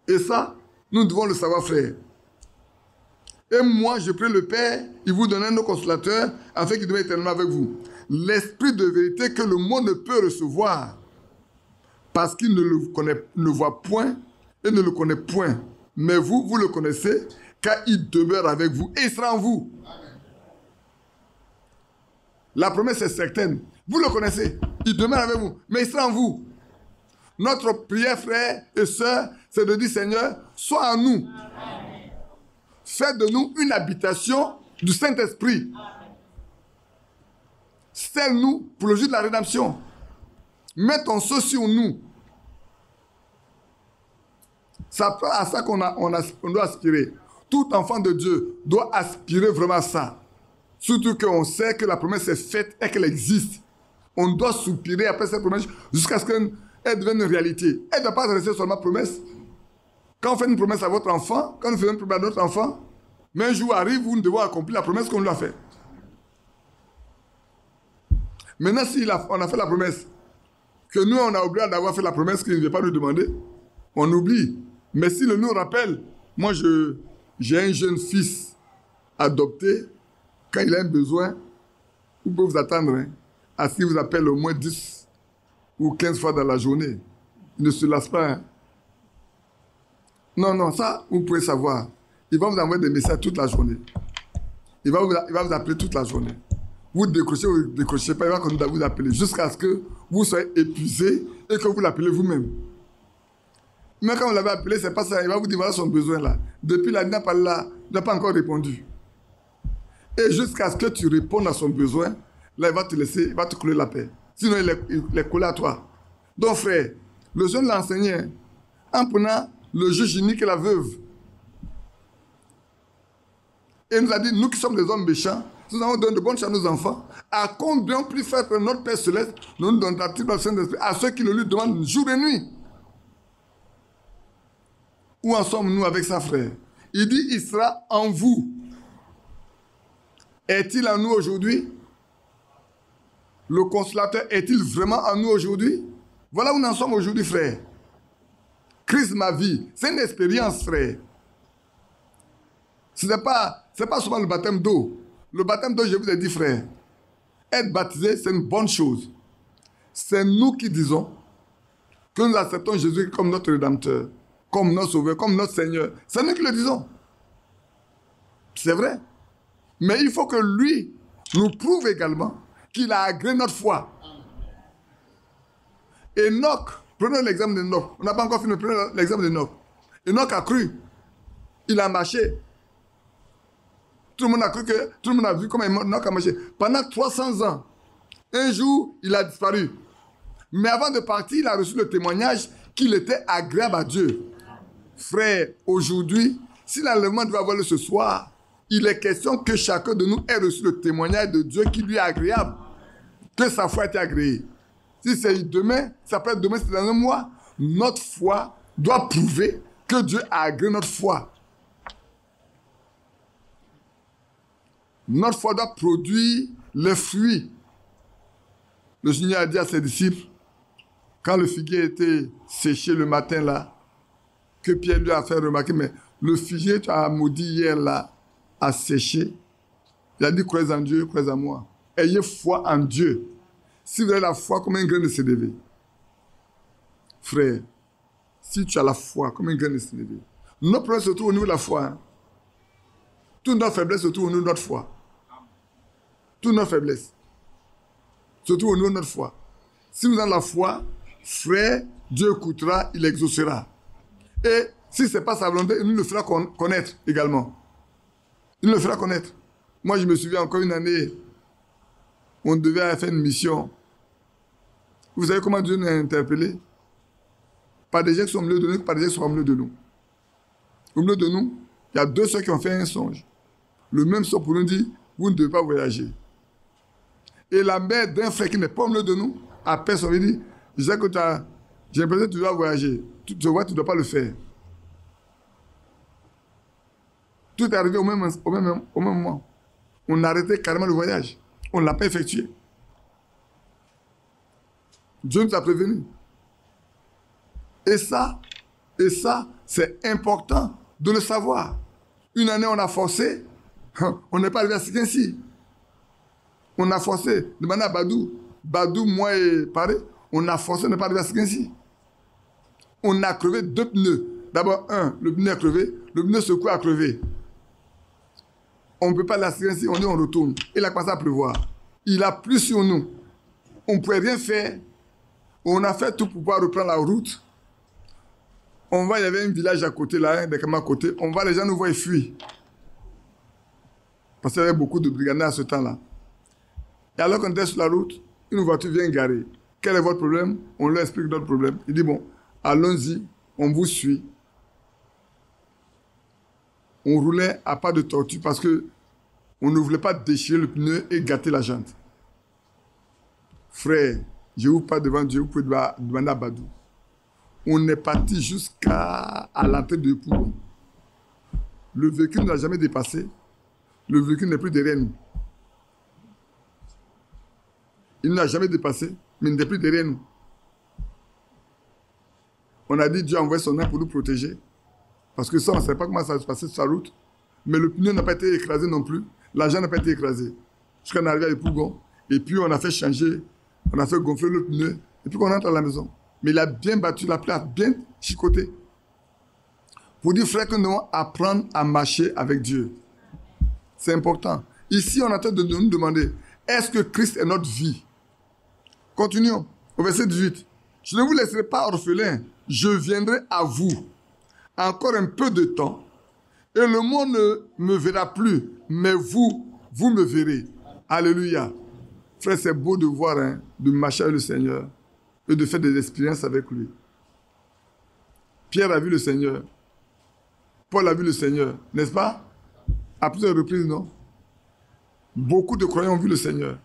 Et ça, nous devons le savoir, frère. Et moi, je prie le Père, il vous donne un autre consolateur, afin qu'il demeure éternellement avec vous. L'esprit de vérité que le monde ne peut recevoir, parce qu'il ne le voit point et ne le connaît point. Mais vous, vous le connaissez, car il demeure avec vous et il sera en vous. La promesse est certaine. Vous le connaissez, il demeure avec vous, mais il sera en vous. Notre prière, frères et sœurs, c'est de dire, Seigneur, sois en nous. Fais de nous une habitation du Saint-Esprit. Scelle-nous pour le jour de la rédemption. Mets ton sceau sur nous. C'est à ça qu'on doit aspirer. Tout enfant de Dieu doit aspirer vraiment à ça. Surtout qu'on sait que la promesse est faite et qu'elle existe. On doit soupirer après cette promesse jusqu'à ce qu'elle devienne une réalité. Elle ne doit pas rester seulement promesse. Quand on fait une promesse à votre enfant, quand on fait une promesse à notre enfant, mais un jour arrive où nous devons accomplir la promesse qu'on lui a faite. Maintenant, si on a fait la promesse, que nous, on a oublié d'avoir fait la promesse qu'il ne veut pas nous demander, on oublie. Mais s'il nous rappelle, moi, j'ai un jeune fils adopté, quand il a un besoin, vous pouvez vous attendre à ce qu'il vous appelle au moins 10 ou 15 fois dans la journée. Il ne se lasse pas. Hein. Non, ça, vous pouvez savoir. Il va vous envoyer des messages toute la journée. Il va vous appeler toute la journée. Vous décrochez ou vous ne décrochez pas, il va continuer à vous appeler jusqu'à ce que vous soyez épuisé et que vous l'appelez vous-même. Mais quand vous l'avez appelé, c'est pas ça. Il va vous dire voilà son besoin là. Depuis là, il n'a pas encore répondu. Et jusqu'à ce que tu répondes à son besoin, là, il va te laisser, il va te coller la paix. Sinon, il est collé à toi. Donc, frère, le jeune l'a enseigné en prenant le juge unique et la veuve. Et il nous a dit, nous qui sommes des hommes méchants, nous avons donné de bonnes choses à nos enfants. À combien plus faire que notre Père Céleste nous donne-t-il le Saint-Esprit à ceux qui le lui demandent jour et nuit? Où en sommes-nous avec ça, frère? Il dit, il sera en vous. Est-il en nous aujourd'hui? Le consolateur est-il vraiment en nous aujourd'hui? Voilà où nous en sommes aujourd'hui, frère. Christ, ma vie, c'est une expérience, frère. Ce n'est pas seulement le baptême d'eau. Le baptême d'eau, je vous ai dit, frère, être baptisé, c'est une bonne chose. C'est nous qui disons que nous acceptons Jésus comme notre Rédempteur, comme notre Sauveur, comme notre Seigneur. C'est nous qui le disons. C'est vrai. Mais il faut que lui nous prouve également qu'il a agréé notre foi. Enoch, prenons l'exemple d'Enoch. On n'a pas encore fini, prenons l'exemple d'Enoch. Enoch a cru. Il a marché. Tout le monde a cru que, tout le monde a vu comment Enoch a marché. Pendant 300 ans, un jour, il a disparu. Mais avant de partir, il a reçu le témoignage qu'il était agréable à Dieu. Frère, aujourd'hui, si l'enlèvement devait avoir lieu ce soir, il est question que chacun de nous ait reçu le témoignage de Dieu qui lui est agréable. Que sa foi a été agréée. Si c'est demain, ça peut être demain, c'est dans un mois. Notre foi doit prouver que Dieu a agréé notre foi. Notre foi doit produire les fruits. Le Seigneur a dit à ses disciples, quand le figuier était séché le matin là, que Pierre lui a fait remarquer, mais le figuier tu as maudit hier là, a séché. Il a dit, croyez en Dieu, croyez en moi. Ayez foi en Dieu. Si vous avez la foi comme un grain de sénévé, frère, si tu as la foi comme un grain de sénévé, notre problème se trouve au niveau de la foi. Hein. Toute notre faiblesse se trouve au niveau de notre foi. Toute notre faiblesse se trouve au niveau de notre foi. Si nous avons la foi, frère, Dieu écoutera, il exaucera. Et si ce n'est pas sa volonté, il nous le fera connaître également. Il nous le fera connaître. Moi, je me souviens encore une année, on devait faire une mission. Vous savez comment Dieu nous a interpellés? Pas des gens qui sont au milieu de nous, pas des gens qui sont au milieu de nous. Au milieu de nous, il y a 2 soeurs qui ont fait un songe. Le même songe pour nous dire, vous ne devez pas voyager. Et la mère d'un frère qui n'est pas au milieu de nous, appelle son fils et dit, j'ai l'impression que tu dois voyager. Tu vois, tu ne dois pas le faire. Tout est arrivé au même moment. On a arrêté carrément le voyage. On ne l'a pas effectué. Dieu nous a prévenus. Et ça, c'est important de le savoir. Une année, on a forcé. On n'est pas arrivé à ce qu'ainsi. On a forcé. Demandez à Badou. Badou, moi et Paré, on a forcé, on n'est pas arrivé à ce qu'ainsi. On a crevé 2 pneus. D'abord, le pneu a crevé. Le pneu secoué a crevé. On ne peut pas l'assister ainsi, on dit on retourne. Il a commencé à pleuvoir. Il a plu sur nous. On ne pouvait rien faire. On a fait tout pour pouvoir reprendre la route. On va, il y avait un village à côté, là, des camarades à côté. On va, les gens nous voient et fuient. Parce qu'il y avait beaucoup de brigadés à ce temps-là. Et alors qu'on était sur la route, une voiture vient garer. Quel est votre problème? On leur explique notre problème. Il dit, bon, allons-y, on vous suit. On roulait à pas de tortue parce que on ne voulait pas déchirer le pneu et gâter la jante. Frère, je vous parle devant Dieu, vous pouvez demander à Badou. On est parti jusqu'à l'entrée de Poulon. Le véhicule n'a jamais dépassé. Le véhicule n'est plus derrière nous. Il n'a jamais dépassé, mais il n'est plus derrière nous. On a dit Dieu a envoyé son ange pour nous protéger. Parce que ça, on ne sait pas comment ça va se passer sur sa route. Mais le pneu n'a pas été écrasé non plus. L'argent n'a pas été écrasé. Jusqu'à on est arrivé à Epougon. Et puis on a fait changer, on a fait gonfler le pneu. Et puis on rentre à la maison. Mais il a bien battu la plaque, bien chicoté. Pour dire, frère, que nous devons apprendre à marcher avec Dieu. C'est important. Ici, on est en train de nous demander, est-ce que Christ est notre vie? Continuons. Au verset 18. Je ne vous laisserai pas orphelin. Je viendrai à vous. Encore un peu de temps. Et le monde ne me verra plus. Mais vous me verrez. Alléluia. Frère, c'est beau de voir, hein, de marcher avec le Seigneur et de faire des expériences avec lui. Pierre a vu le Seigneur. Paul a vu le Seigneur. N'est-ce pas? À plusieurs reprises, non? Beaucoup de croyants ont vu le Seigneur.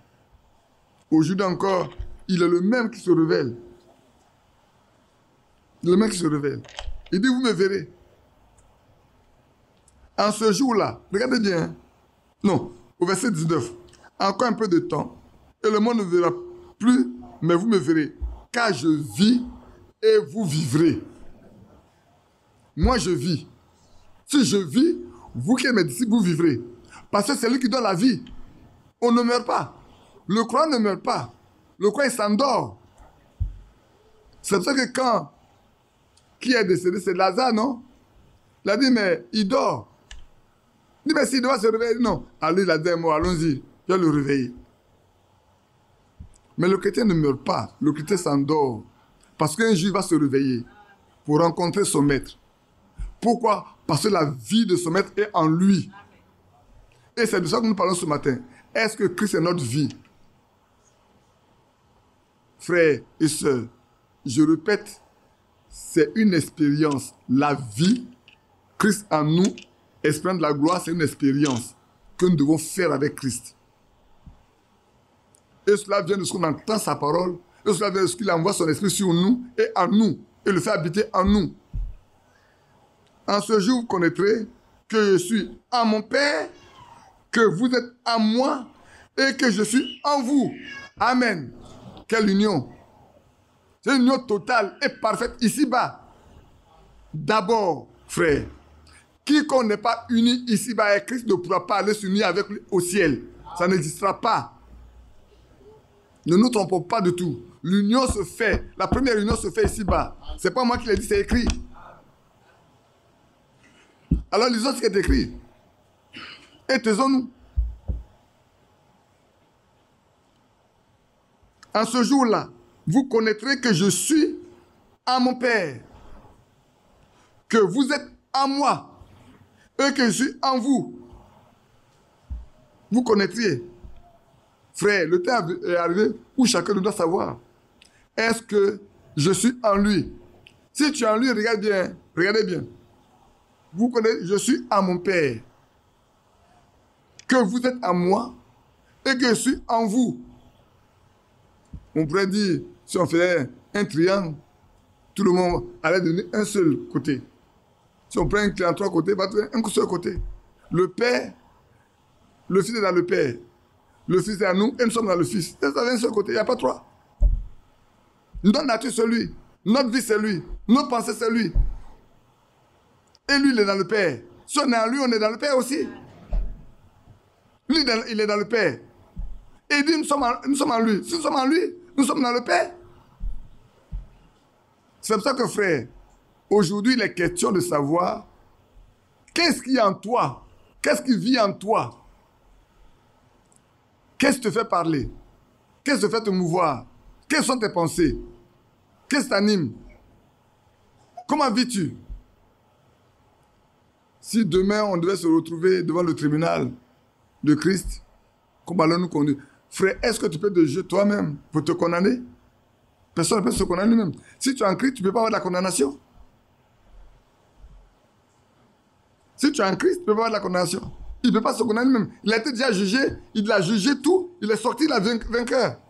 Aujourd'hui encore, il est le même qui se révèle. Le même qui se révèle. Il dit, vous me verrez. En ce jour-là, regardez bien. Hein? Non, au verset 19. Encore un peu de temps, et le monde ne verra plus, mais vous me verrez. Car je vis et vous vivrez. Moi, je vis. Si je vis, vous qui êtes mes disciples, vous vivrez. Parce que c'est lui qui donne la vie. On ne meurt pas. Le croyant ne meurt pas. Le croyant s'endort. C'est pour ça que quand qui est décédé, c'est Lazare, non? Il a dit, mais il dort. Il dit, mais s'il doit se réveiller, non. Allez, il a dit un mot, allons-y, je vais le réveiller. Mais le chrétien ne meurt pas. Le chrétien s'endort. Parce qu'un jour, il va se réveiller pour rencontrer son maître. Pourquoi? Parce que la vie de son maître est en lui. Et c'est de ça que nous parlons ce matin. Est-ce que Christ est notre vie? Frères et sœurs, je répète, c'est une expérience. La vie, Christ en nous, expérience de la gloire, c'est une expérience que nous devons faire avec Christ. Et cela vient de ce qu'on entend sa parole, et cela vient de ce qu'il envoie son esprit sur nous et en nous, et le fait habiter en nous. En ce jour, vous connaîtrez que je suis en mon Père, que vous êtes en moi, et que je suis en vous. Amen. Quelle union! C'est une union totale et parfaite ici-bas. D'abord, frère, quiconque n'est pas uni ici-bas avec Christ ne pourra pas aller s'unir avec lui au ciel. Ça n'existera pas. Ne nous trompons pas du tout. L'union se fait, la première union se fait ici-bas. Ce n'est pas moi qui l'ai dit, c'est écrit. Alors lisons ce qui est écrit. Et taisons-nous. En ce jour-là, vous connaîtrez que je suis en mon Père, que vous êtes en moi, et que je suis en vous. Vous connaîtriez. Frère, le temps est arrivé où chacun doit savoir. Est-ce que je suis en lui? Si tu es en lui, regarde bien, regardez bien. Vous connaissez, je suis en mon Père, que vous êtes en moi, et que je suis en vous. On pourrait dire, si on faisait un triangle, tout le monde allait donner un seul côté. Si on prend un triangle en 3 côtés, il va donner un seul côté. Le Père, le Fils est dans le Père. Le Fils est à nous et nous sommes dans le Fils. Ça va un seul côté, il n'y a pas 3. Notre nature, c'est lui. Notre vie, c'est lui. Nos pensées, c'est lui. Et lui, il est dans le Père. Si on est en lui, on est dans le Père aussi. Lui, il est dans le Père. Et il dit, nous sommes en lui. Si nous sommes en lui, nous sommes dans le Père. C'est pour ça que, frère, aujourd'hui, il est question de savoir qu'est-ce qui est en toi, qu'est-ce qui vit en toi, qu'est-ce qui te fait parler, qu'est-ce qui te fait te mouvoir, quelles sont tes pensées, qu'est-ce qui t'anime, comment vis-tu? Si demain on devait se retrouver devant le tribunal de Christ, comment allons-nous conduire? Frère, est-ce que tu peux te juger toi-même pour te condamner? Personne ne peut se condamner lui-même. Si tu es en Christ, tu ne peux pas avoir de la condamnation. Si tu es en Christ, tu ne peux pas avoir de la condamnation. Il ne peut pas se condamner lui-même. Il a été déjà jugé, il a jugé tout, il est sorti, il a vainqueur.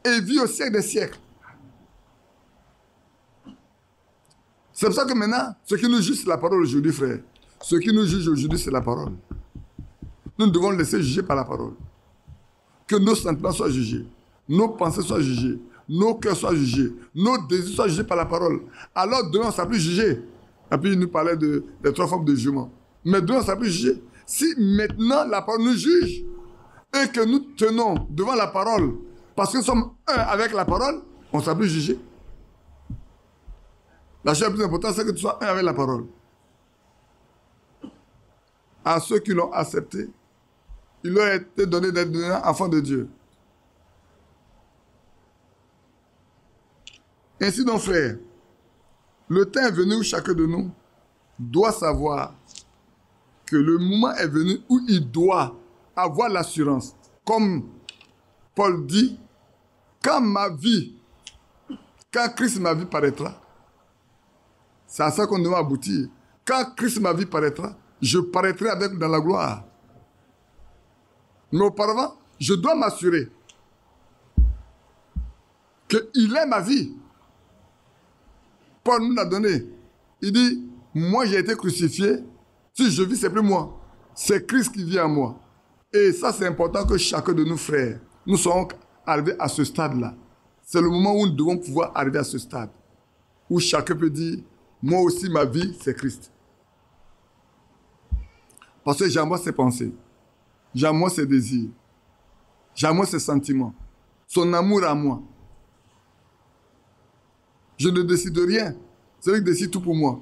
Et il vit au siècle des siècles. C'est pour ça que maintenant, ce qui nous juge, c'est la parole aujourd'hui, frère. Ce qui nous juge aujourd'hui, c'est la parole. Nous devons laisser juger par la parole. Que nos sentiments soient jugés, nos pensées soient jugées, nos cœurs soient jugés, nos désirs soient jugés par la parole. Alors demain, on ne sera plus jugé. Et puis il nous parlait des 3 formes de jugement. Mais demain, on ne sera plus jugé. Si maintenant la parole nous juge et que nous tenons devant la parole, parce que nous sommes un avec la parole, on ne sera plus jugé. La chose la plus importante, c'est que tu sois un avec la parole. À ceux qui l'ont accepté, il leur a été donné d'être enfants de Dieu. Ainsi donc, frère, le temps est venu où chacun de nous doit savoir que le moment est venu où il doit avoir l'assurance. Comme Paul dit, quand Christ ma vie paraîtra, c'est à ça qu'on doit aboutir. Quand Christ ma vie paraîtra, je paraîtrai avec dans la gloire. Mais auparavant, je dois m'assurer qu'il est ma vie. Paul nous l'a donné. Il dit, moi j'ai été crucifié. Si je vis, c'est plus moi. C'est Christ qui vit en moi. Et ça, c'est important que chacun de nous, frères, nous soyons arrivés à ce stade-là. C'est le moment où nous devons pouvoir arriver à ce stade. Où chacun peut dire, moi aussi, ma vie, c'est Christ. Parce que j'ai en moi ses pensées. J'ai en moi ses désirs. J'ai en moi ses sentiments. Son amour à moi. Je ne décide de rien. C'est lui qui décide tout pour moi.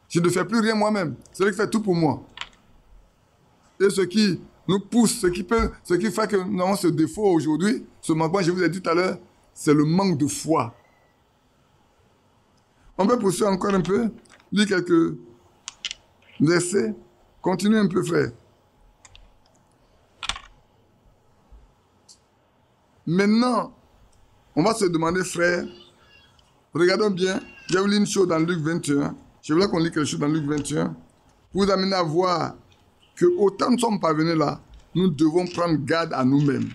Je ne fais plus rien moi-même. C'est lui qui fait tout pour moi. Et ce qui nous pousse, ce qui fait que nous avons ce défaut aujourd'hui, ce manquement, je vous ai dit tout à l'heure, c'est le manque de foi. On peut poursuivre encore un peu, lire quelques versets. Continuez un peu, frère. Maintenant, on va se demander, frère, regardons bien, j'ai lu une chose dans Luc 21. Je voulais qu'on lit quelque chose dans Luc 21. Pour vous amener à voir que autant nous sommes parvenus là, nous devons prendre garde à nous-mêmes.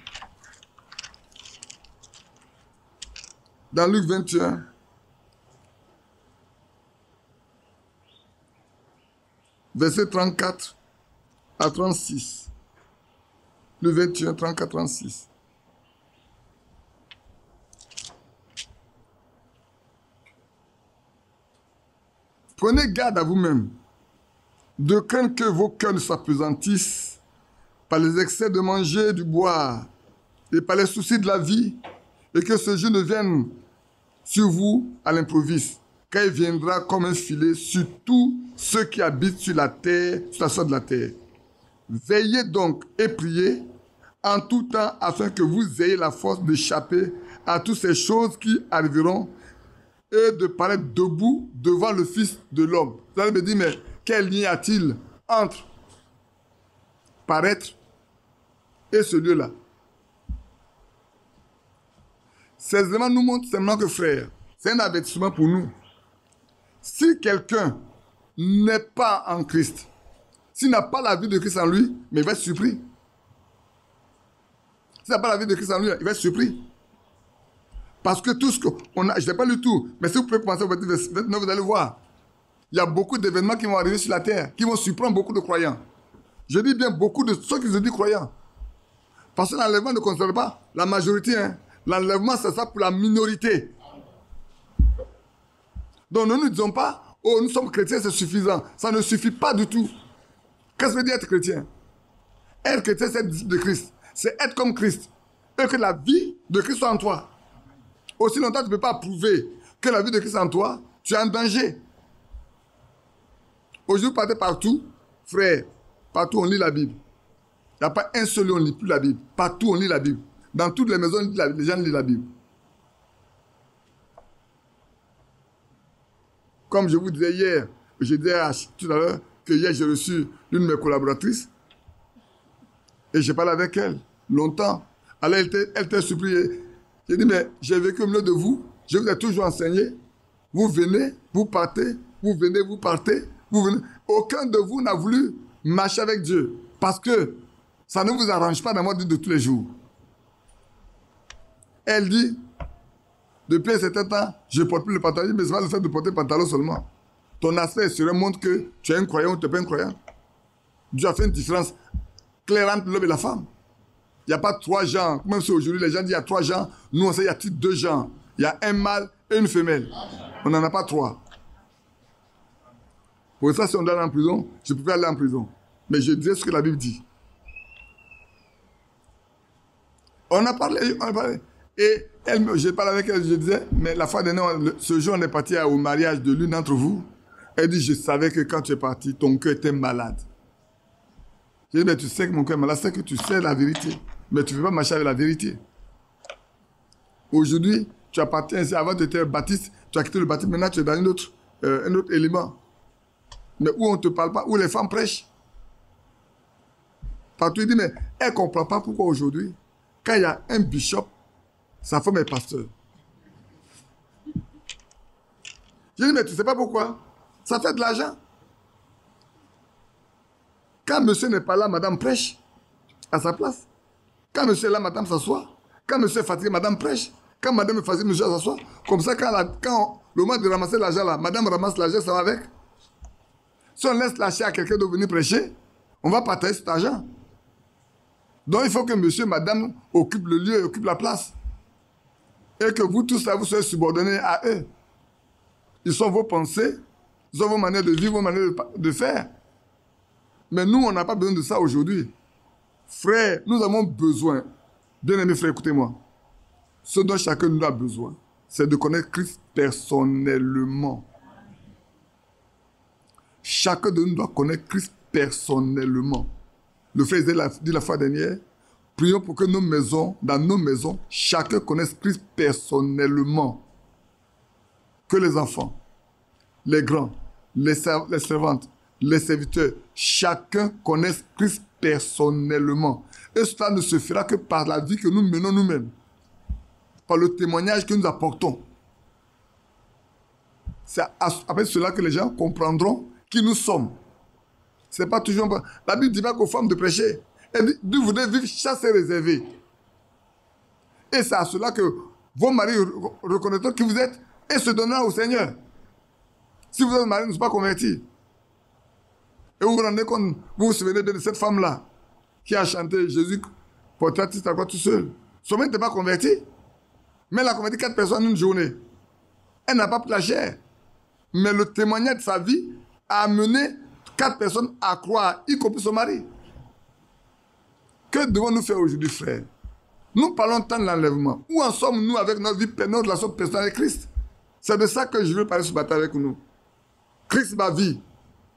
Dans Luc 21, verset 34 à 36. Luc 21, 34, 36. Prenez garde à vous-même, de craindre que vos cœurs ne s'appesantissent par les excès de manger et de boire, et par les soucis de la vie, et que ce jour ne vienne sur vous à l'improviste, car il viendra comme un filet sur tous ceux qui habitent sur la terre, sur la surface de la terre. Veillez donc et priez en tout temps afin que vous ayez la force d'échapper à toutes ces choses qui arriveront et de paraître debout devant le Fils de l'homme. Vous allez me dire, mais quel lien y a-t-il entre paraître et ce lieu-là? Ces éléments nous montrent simplement que, frère, c'est un avertissement pour nous. Si quelqu'un n'est pas en Christ, s'il n'a pas la vie de Christ en lui, mais il va être surpris. S'il n'a pas la vie de Christ en lui, il va être surpris. Parce que tout ce qu'on a, je n'ai pas lu tout, mais si vous pouvez commencer au verset 29, vous allez voir. Il y a beaucoup d'événements qui vont arriver sur la terre, qui vont surprendre beaucoup de croyants. Je dis bien beaucoup de ceux qui se disent croyants. Parce que l'enlèvement ne concerne pas la majorité. Hein. L'enlèvement, c'est ça pour la minorité. Donc ne nous disons pas, oh, nous sommes chrétiens, c'est suffisant. Ça ne suffit pas du tout. Qu'est-ce que veut dire être chrétien? Être chrétien, c'est être disciple de Christ. C'est être comme Christ. Et que la vie de Christ soit en toi. Aussi longtemps, tu ne peux pas prouver que la vie de Christ est en toi, tu es en danger. Aujourd'hui, partez partout, frère, partout on lit la Bible. Il n'y a pas un seul lieu où on ne lit plus la Bible. Partout on lit la Bible. Dans toutes les maisons, les gens lisent la Bible. Comme je vous disais hier, je disais tout à l'heure que hier j'ai reçu l'une de mes collaboratrices et j'ai parlé avec elle longtemps. Alors elle était surprise. J'ai dit, mais j'ai vécu au milieu de vous, je vous ai toujours enseigné. Vous venez, vous partez, vous venez, vous partez, vous venez. Aucun de vous n'a voulu marcher avec Dieu parce que ça ne vous arrange pas dans votre vie de tous les jours. Elle dit, depuis un certain temps, je ne porte plus le pantalon, mais c'est pas le fait de porter le pantalon seulement. Ton aspect extérieur montre que tu es un croyant ou tu n'es pas un croyant. Dieu a fait une différence claire entre l'homme et la femme. Il n'y a pas trois genres. Même si aujourd'hui les gens disent qu'il y a trois genres, nous on sait qu'il y a deux genres. Il y a un mâle et une femelle. On n'en a pas trois. Pour ça, si on doit aller en prison, je pouvais aller en prison. Mais je disais ce que la Bible dit. On a parlé. Et j'ai parlé avec elle, je disais, mais la fois dernière, ce jour, on est parti au mariage de l'une d'entre vous. Elle dit, je savais que quand tu es parti, ton cœur était malade. J'ai dit, mais tu sais que mon cœur est malade, c'est que tu sais la vérité. Mais tu ne peux pas marcher avec la vérité. Aujourd'hui, tu appartiens ici, avant tu étais baptiste, tu as quitté le baptiste, maintenant tu es dans un autre élément. Mais où on ne te parle pas, où les femmes prêchent. Partout, il dit, mais elle ne comprend pas pourquoi aujourd'hui, quand il y a un bishop, sa femme est pasteur. J'ai dit, mais tu ne sais pas pourquoi? Ça fait de l'argent. Quand monsieur n'est pas là, madame prêche à sa place. Quand monsieur est là, madame s'assoit. Quand monsieur est fatigué, madame prêche. Quand madame est fatiguée, monsieur s'assoit. Comme ça, quand le moment de ramasser l'argent, là, madame ramasse l'argent, ça va avec. Si on laisse lâcher à quelqu'un de venir prêcher, on va partager cet argent. Donc il faut que monsieur et madame occupent le lieu, occupent la place. Et que vous tous là, vous soyez subordonnés à eux. Ils sont vos pensées, ils sont vos manières de vivre, vos manières de faire. Mais nous, on n'a pas besoin de ça aujourd'hui. Frère, nous avons besoin, bien-aimés frères, écoutez-moi, ce dont chacun de nous a besoin, c'est de connaître Christ personnellement. Chacun de nous doit connaître Christ personnellement. Le frère dit la fois dernière, prions pour que nos maisons, dans nos maisons, chacun connaisse Christ personnellement. Que les enfants, les grands, les servantes, les serviteurs, chacun connaisse Christ personnellement. Et cela ne se fera que par la vie que nous menons nous-mêmes. par le témoignage que nous apportons. C'est après cela que les gens comprendront qui nous sommes. Ce n'est pas toujours... La Bible dit pas qu'aux femmes de prêcher. Elle dit, vous devez vivre chassés réservés. Et c'est à cela que vos maris reconnaîtront qui vous êtes et se donneront au Seigneur. Si vous êtes marié, ne sont pas convertis. Et vous vous rendez compte, vous vous souvenez de cette femme-là qui a chanté Jésus porte-t-il à quoi tout seul. Son mari n'était pas converti, mais elle a converti 4 personnes en une journée. Elle n'a pas pris la chair. Mais le témoignage de sa vie a amené 4 personnes à croire, y compris son mari. Que devons-nous faire aujourd'hui, frère? Nous parlons tant de l'enlèvement. Où en sommes-nous avec notre vie, notre relation personnelle avec Christ? C'est de ça que je veux parler ce matin avec nous. Christ, ma vie.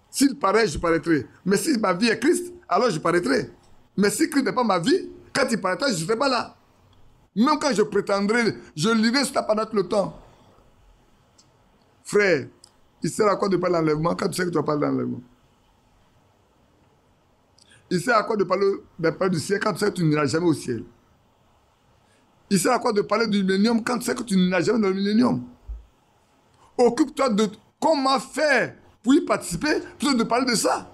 S'il paraît, je paraîtrai. Mais si ma vie est Christ, alors je paraîtrai. Mais si Christ n'est pas ma vie, quand il paraîtra, je ne serai pas là. Même quand je prétendrai, je lirai cela pendant tout le temps. Frère, il sert à quoi de parler d'enlèvement quand tu sais que tu vas parler d'enlèvement? Il sert à quoi de parler du ciel quand tu sais que tu n'iras jamais au ciel? Il sert à quoi de parler du millénium quand tu sais que tu n'iras jamais dans le millénium? Occupe-toi de comment faire pour y participer plutôt que de parler de ça.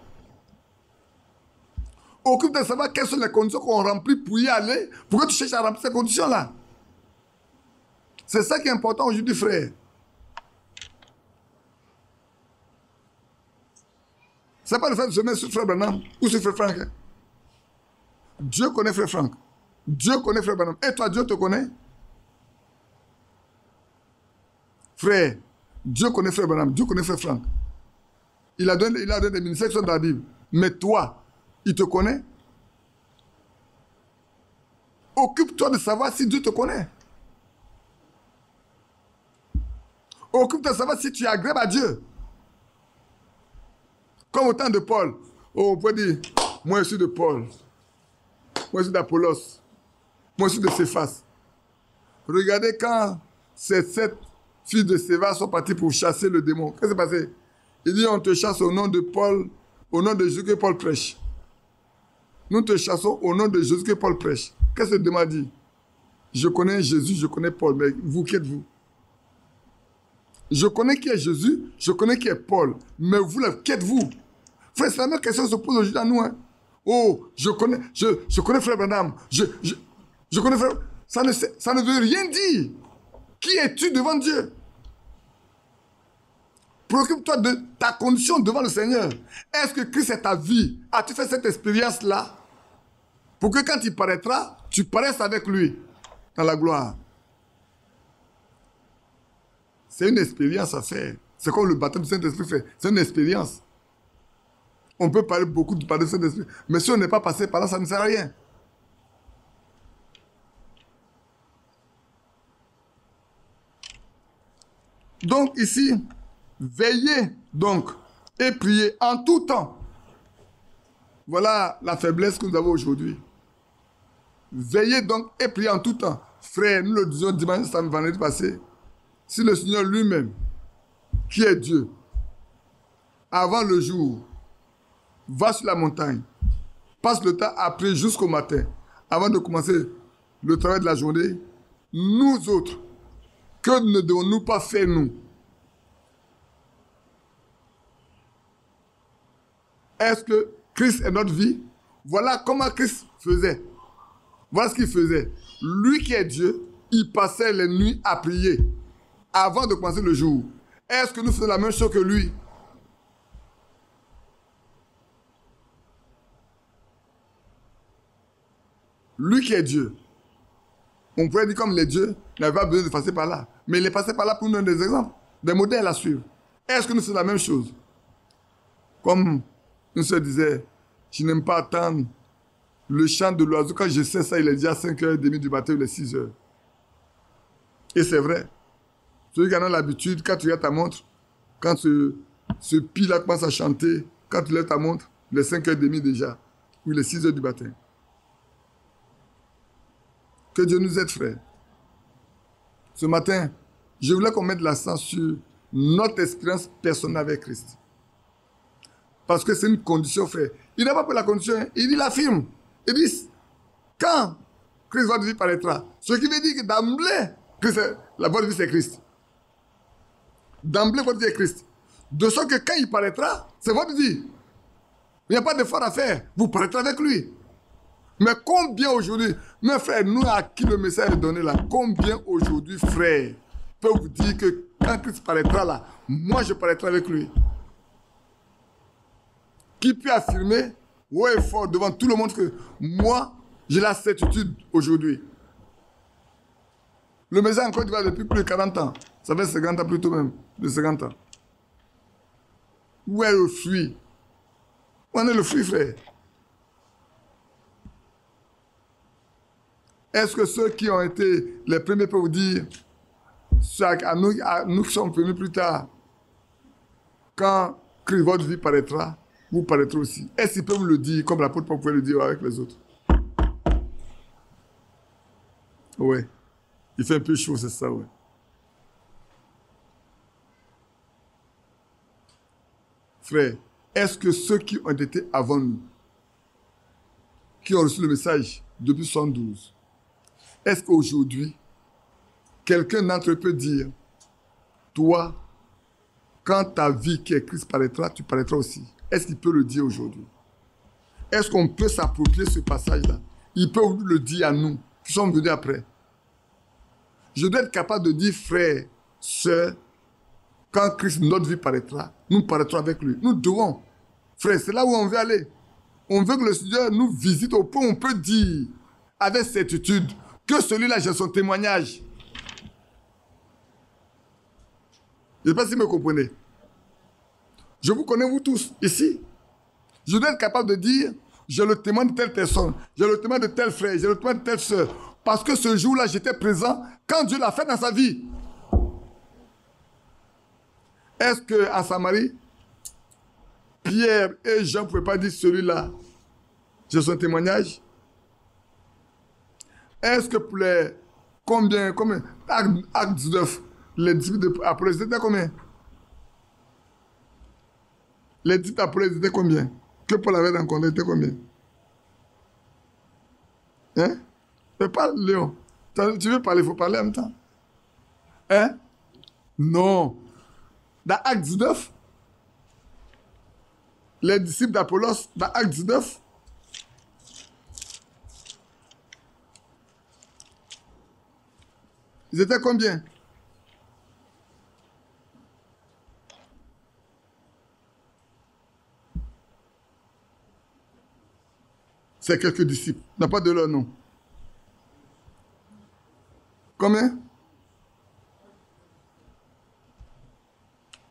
Occupe-toi de savoir quelles sont les conditions qu'on remplit pour y aller, pour que tu cherches à remplir ces conditions-là. C'est ça qui est important aujourd'hui, frère. Ce n'est pas le fait de se mettre sur Frère Branham ou sur Frère Franck. Dieu connaît Frère Franck. Dieu connaît Frère Branham. Et toi, Dieu te connaît? Frère, Dieu connaît Frère Branham. Dieu connaît Frère Franck. Il a donné des ministères qui sont dans la Bible. Mais toi, il te connaît? Occupe-toi de savoir si Dieu te connaît. Occupe-toi de savoir si tu es agréable à Dieu. Comme au temps de Paul. Oh, on peut dire, moi je suis de Paul. Moi je suis d'Apollos. Moi je suis de Céphas. Regardez quand ces 7 fils de Céphas sont partis pour chasser le démon. Qu'est-ce qui s'est passé? Il dit, on te chasse au nom de Paul, au nom de Jésus que Paul prêche. Nous te chassons au nom de Jésus que Paul prêche. Qu'est-ce que le démon a dit? Je connais Jésus, je connais Paul, mais vous, qui êtes-vous? Je connais qui est Jésus, je connais qui est Paul, mais vous, qui êtes-vous? Frère, c'est la même question qui se pose aujourd'hui à nous. Hein. Oh, je connais Frère Branham, je connais Frère... Ça ne veut rien dire. Qui es-tu devant Dieu? Préoccupe-toi de ta condition devant le Seigneur. Est-ce que Christ est ta vie? As-tu fait cette expérience-là? Pour que quand il paraîtra, tu paraisses avec lui dans la gloire. C'est une expérience à faire. C'est comme le baptême du Saint-Esprit fait. C'est une expérience. On peut parler beaucoup du baptême du Saint-Esprit, mais si on n'est pas passé par là, ça ne sert à rien. Donc ici, veillez donc et priez en tout temps. Voilà la faiblesse que nous avons aujourd'hui. Veillez donc et priez en tout temps. Frère, nous le disions dimanche, ça me vendredi passé. Si le Seigneur lui-même, qui est Dieu, avant le jour, va sur la montagne, passe le temps à prier jusqu'au matin, avant de commencer le travail de la journée, nous autres, que ne devons-nous pas faire nous? Est-ce que Christ est notre vie? Voilà comment Christ faisait. Voilà ce qu'il faisait. Lui qui est Dieu, il passait les nuits à prier avant de commencer le jour. Est-ce que nous faisons la même chose que lui? Lui qui est Dieu. On pourrait dire comme les dieux n'avaient pas besoin de passer par là. Mais il est passé par là pour nous donner des exemples, des modèles à suivre. Est-ce que nous faisons la même chose? Comme nous se disait, je n'aime pas attendre le chant de l'oiseau. Quand je sais ça, il est déjà 5h30 du matin ou les 6h. Et c'est vrai. Celui qui en a l'habitude, quand tu regardes ta montre, quand ce pile-là commence à chanter, quand tu lèves ta montre, il est 5h30 déjà, ou il est 6h du matin. Que Dieu nous aide, frère. Ce matin, je voulais qu'on mette l'accent sur notre expérience personnelle avec Christ. Parce que c'est une condition, frère. Il n'a pas pris la condition, il l'affirme. Il dit, quand Christ va paraîtra, ce qui veut dire que d'emblée, La votre vie, c'est Christ. D'emblée, votre vie est Christ. De sorte que quand il paraîtra, c'est votre vie. Il n'y a pas d'effort à faire. Vous paraîtrez avec lui. Mais combien aujourd'hui, mes frères, nous à qui le message est donné là, combien aujourd'hui, frères, peuvent vous dire que quand Christ paraîtra là, moi je paraîtrai avec lui? Qui peut affirmer haut et fort devant tout le monde que moi, j'ai la certitude aujourd'hui? Le message encore va depuis plus de 40 ans. Ça fait 50 ans plutôt même, de 50 ans. Où est le fruit? Où en est le fruit, frère? Est-ce que ceux qui ont été les premiers peuvent vous dire, à nous qui sommes venus plus tard, quand votre vie paraîtra, vous paraîtrez aussi? Est-ce qu'ils peuvent le dire comme l'apôtre Paul pouvait le dire avec les autres? Oui. Il fait un peu chaud, c'est ça, oui. Frère, est-ce que ceux qui ont été avant nous, qui ont reçu le message depuis 112, est-ce qu'aujourd'hui, quelqu'un d'entre eux peut dire, toi, quand ta vie qui est Christ paraîtra, tu paraîtras aussi? Est-ce qu'il peut le dire aujourd'hui? Est-ce qu'on peut s'approprier ce passage-là? Il peut le dire à nous, qui sommes venus après. Je dois être capable de dire, frère, sœur, quand Christ, notre vie paraîtra, nous paraîtrons avec lui. Nous devons. Frère, c'est là où on veut aller. On veut que le Seigneur nous visite au point où on peut dire, avec certitude, que celui-là, j'ai son témoignage. Je ne sais pas si vous me comprenez. Je vous connais, vous tous, ici. Je dois être capable de dire, j'ai le témoin de telle personne, j'ai le témoin de tel frère, j'ai le témoin de telle soeur. Parce que ce jour-là, j'étais présent quand Dieu l'a fait dans sa vie. Est-ce qu'à Samarie, Pierre et Jean ne pouvaient pas dire celui-là, j'ai son témoignage? Est-ce que pour les... Combien Acte 19, les disciples d'Apollos étaient combien? Les disciples d'Apollos étaient combien? Que Paul avait rencontré étaient combien? Hein? Mais parle, Léon. Tu veux parler, il faut parler en même temps. Hein? Non. Dans Acte 19, les disciples d'Apollos, dans Acte 19, ils étaient combien? C'est quelques disciples. Il n'y a pas de leur nom. Combien?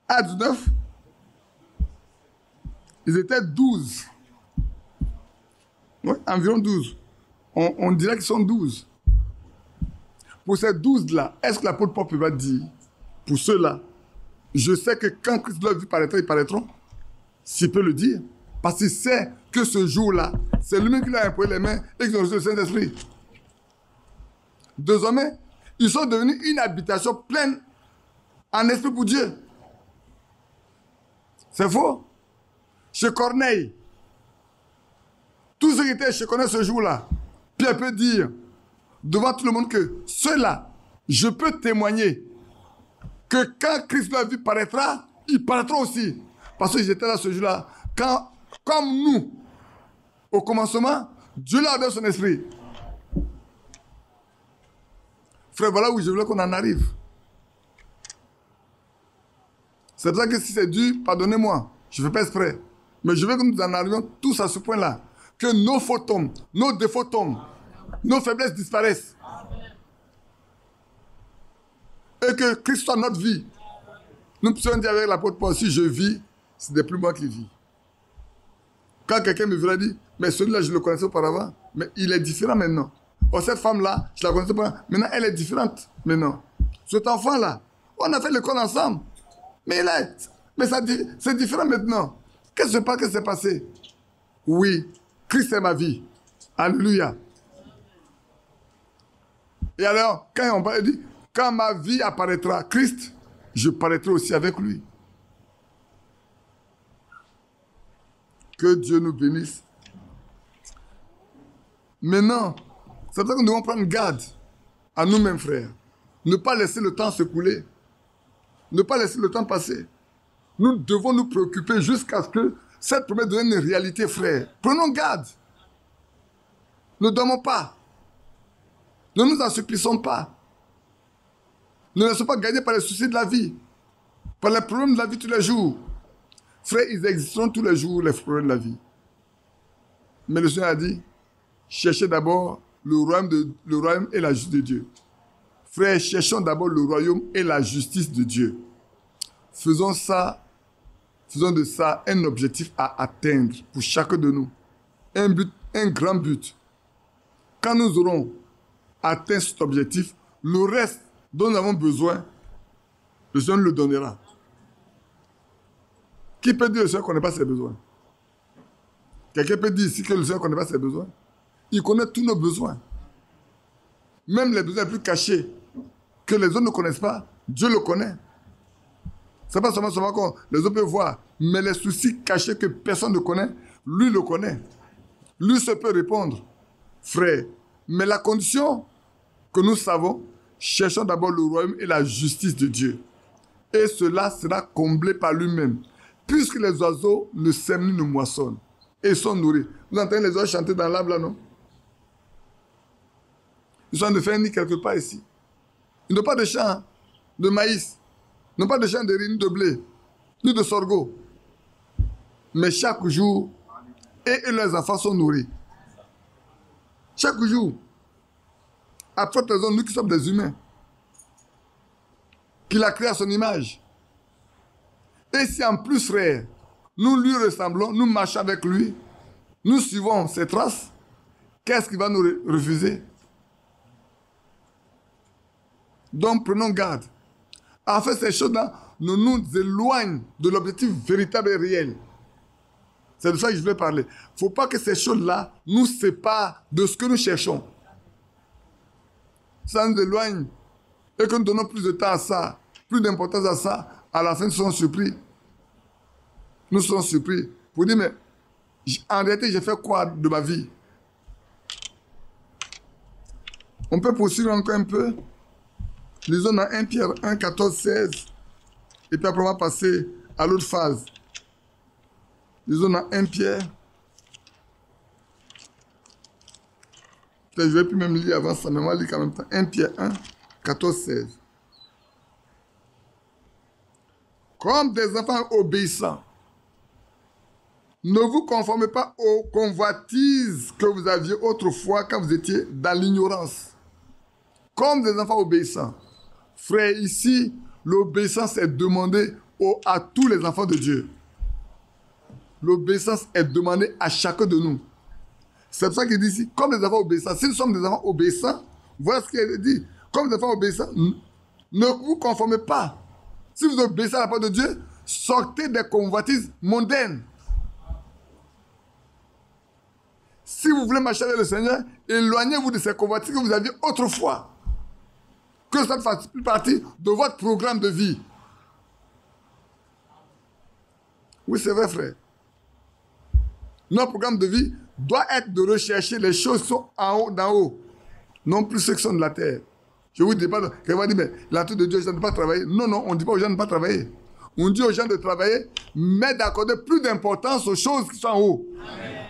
Acte 19, ils étaient 12. Oui, environ 12. On dirait qu'ils sont 12. Pour ces 12-là, est-ce que l'apôtre Paul va dire, pour ceux-là, je sais que quand Christ leur vie paraîtra, ils paraîtront? S'il peut le dire. Parce qu'il sait que ce jour-là, c'est lui-même qui leur a imposé les mains et qu'ils ont reçu le Saint-Esprit. Désormais, ils sont devenus une habitation pleine en esprit pour Dieu. C'est faux. Chez Corneille, tout ce qui était chez Corneille ce jour-là, Pierre peut dire devant tout le monde que ceux-là, je peux témoigner que quand Christ leur vie paraîtra, ils paraîtront aussi. Parce qu'ils étaient là ce jour-là. Quand, comme nous, au commencement, Dieu leur donne son esprit. Frère, voilà où je voulais qu'on en arrive. C'est pour ça que si c'est dur, pardonnez-moi. Je ne fais pas exprès. Mais je veux que nous en arrivions tous à ce point-là. Que nos fautes tombent, nos défauts tombent, nos faiblesses disparaissent. Et que Christ soit notre vie. Nous puissions dire avec l'apôtre Paul, si je vis, ce n'est plus moi qui vis. Quand quelqu'un me verra dire, mais celui-là, je le connaissais auparavant, mais il est différent maintenant. Oh, cette femme-là, je la connaissais pas. Maintenant, elle est différente. Maintenant, cet enfant-là, on a fait l'école ensemble. Mais c'est différent maintenant. Qu'est-ce qui s'est passé? Oui, Christ est ma vie. Alléluia. Et alors, quand on parle, il dit, quand ma vie apparaîtra, Christ, je paraîtrai aussi avec lui. Que Dieu nous bénisse. Maintenant, c'est pour ça que nous devons prendre garde à nous-mêmes, frères. Ne pas laisser le temps s'écouler. Ne pas laisser le temps passer. Nous devons nous préoccuper jusqu'à ce que cette promesse devienne une réalité, frère. Prenons garde. Ne dormons pas. Ne nous assouplissons pas. Ne laissons pas gagner par les soucis de la vie, par les problèmes de la vie tous les jours. Frère, ils existeront tous les jours, les problèmes de la vie. Mais le Seigneur a dit, cherchez d'abord le royaume et la justice de Dieu. Frère, cherchons d'abord le royaume et la justice de Dieu. Faisons de ça un objectif à atteindre pour chacun de nous. Un but, un grand but. Quand nous aurons atteint cet objectif, le reste dont nous avons besoin, le Seigneur nous le donnera. Qui peut dire que le Seigneur ne connaît pas ses besoins? Quelqu'un peut dire ici que le Seigneur ne connaît pas ses besoins? Il connaît tous nos besoins. Même les besoins les plus cachés que les autres ne connaissent pas, Dieu le connaît. Ce n'est pas seulement que les autres peuvent voir, mais les soucis cachés que personne ne connaît, lui le connaît. Lui se peut répondre, frère. Mais la condition que nous savons, cherchons d'abord le royaume et la justice de Dieu. Et cela sera comblé par lui-même. Puisque les oiseaux ne sèment ni ne moissonnent. Et ils sont nourris. Vous entendez les oiseaux chanter dans l'arbre là, non? Ils sont en train de faire un nid quelque part ici. Ils n'ont pas de champ de maïs. Ils n'ont pas de champ de riz, ni de blé, ni de sorgho. Mais chaque jour, et leurs enfants sont nourris. Chaque jour. À forte raison, nous qui sommes des humains, qu'il a créé à son image. Et si en plus, frère, nous lui ressemblons, nous marchons avec lui, nous suivons ses traces, qu'est-ce qu'il va nous refuser? Donc prenons garde. En fait, ces choses-là ne nous éloignent de l'objectif véritable et réel. C'est de ça que je voulais parler. Il ne faut pas que ces choses-là nous séparent de ce que nous cherchons. Ça nous éloigne et que nous donnons plus de temps à ça, plus d'importance à ça, à la fin nous serons surpris. Nous serons surpris pour dire, mais en réalité, j'ai fait quoi de ma vie? On peut poursuivre encore un peu. Lisons dans 1 Pierre 1, 14, 16. Et puis après, on va passer à l'autre phase. Lisons dans 1 Pierre. Je ne vais plus même lire avant ça, mais on va lire en même temps. 1 Pierre 1, 14, 16. Comme des enfants obéissants, ne vous conformez pas aux convoitises que vous aviez autrefois quand vous étiez dans l'ignorance. Comme des enfants obéissants. Frère, ici, l'obéissance est demandée à tous les enfants de Dieu. L'obéissance est demandée à chacun de nous. C'est pour ça qu'il dit ici, comme des enfants obéissants. Si nous sommes des enfants obéissants, voilà ce qu'il dit. Comme des enfants obéissants, ne vous conformez pas. Si vous obéissez à la parole de Dieu, sortez des convoitises mondaines. Si vous voulez marcher avec le Seigneur, éloignez-vous de ces convoitises que vous aviez autrefois. Que ça ne fasse plus partie de votre programme de vie. Oui, c'est vrai, frère. Notre programme de vie doit être de rechercher les choses qui sont en haut, d'en haut. Non plus ceux qui sont de la terre. Je vous dis pas, quelqu'un va dire, mais la tour de Dieu, je ne peux pas travailler. Non, non, on ne dit pas aux gens de ne pas travailler. On dit aux gens de travailler, mais d'accorder plus d'importance aux choses qui sont en haut. Amen.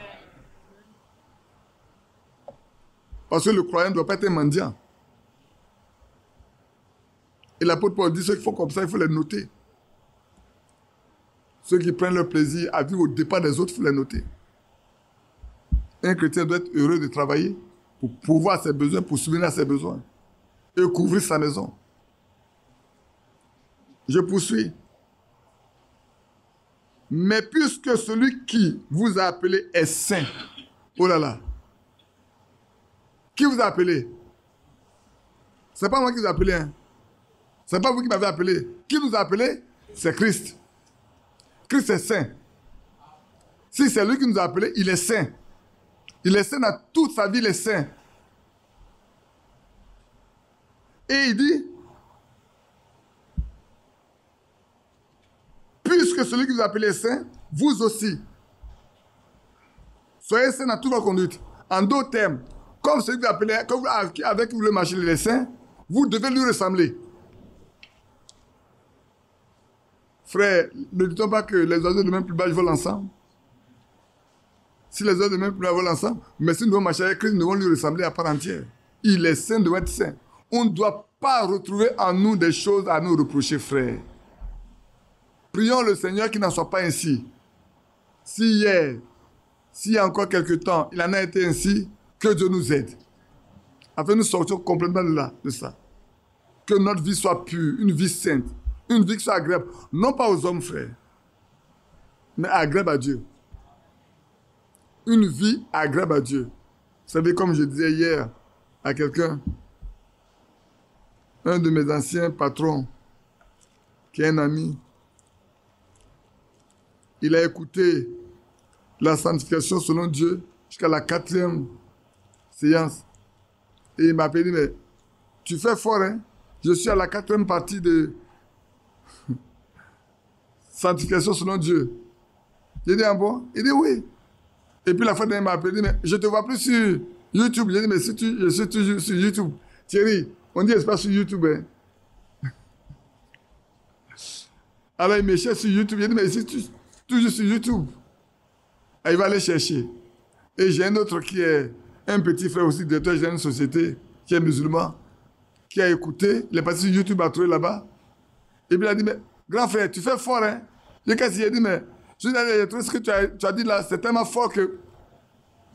Parce que le croyant ne doit pas être un mendiant. Et l'apôtre Paul dit, ceux qui font comme ça, il faut les noter. Ceux qui prennent leur plaisir à vivre au départ des autres, il faut les noter. Un chrétien doit être heureux de travailler pour pouvoir ses besoins, pour subvenir à ses besoins et couvrir sa maison. Je poursuis. Mais puisque celui qui vous a appelé est saint, oh là là, qui vous a appelé? Ce n'est pas moi qui vous ai appelé, hein. Ce n'est pas vous qui m'avez appelé. Qui nous a appelé? C'est Christ. Christ est saint. Si c'est lui qui nous a appelés, il est saint. Il est saint dans toute sa vie, il est saint. Et il dit, puisque celui qui vous a appelé est saint, vous aussi, soyez saint dans toute votre conduite. En d'autres termes, comme celui qui vous a appelé, avec qui vous voulez marcher, il est saint, Vous devez lui ressembler. Frère, ne dit-on pas que les oiseaux de même plumage volent ensemble? Si les oiseaux de même plumage volent ensemble, mais si nous devons marcher avec Christ, nous devons lui ressembler à part entière. Il est saint, doit être saint. On ne doit pas retrouver en nous des choses à nous reprocher, frère. Prions le Seigneur qu'il n'en soit pas ainsi. Si hier, s'il y a encore quelque temps, il en a été ainsi, que Dieu nous aide. Afin que nous sortions complètement de là, de ça. Que notre vie soit pure, une vie sainte, une vie qui soit agréable. Non pas aux hommes, frère, mais agréable à Dieu. Une vie agréable à Dieu. Vous savez, comme je disais hier à quelqu'un, un de mes anciens patrons, qui est un ami, il a écouté la sanctification selon Dieu jusqu'à la 4e séance. Et il m'a dit, mais tu fais fort, hein? Je suis à la 4e partie de sanctification selon Dieu. J'ai dit, ah bon? Il dit, oui. Et puis la fois dernière, il m'a appelé, mais je ne te vois plus sur YouTube. J'ai dit, mais si je suis toujours sur YouTube. Thierry, on dit, c'est pas sur YouTube, hein? Alors il me cherche sur YouTube. J'ai dit, mais si tu toujours sur YouTube. Et il va aller chercher. Et j'ai un autre qui est un petit frère aussi, directeur général d'une société, qui est musulman, qui a écouté, il est passé sur YouTube à trouver là-bas. Et puis il a dit, mais grand frère, tu fais fort, hein? J'ai dit, mais je dis, allez, tout ce que tu as dit là, c'est tellement fort que...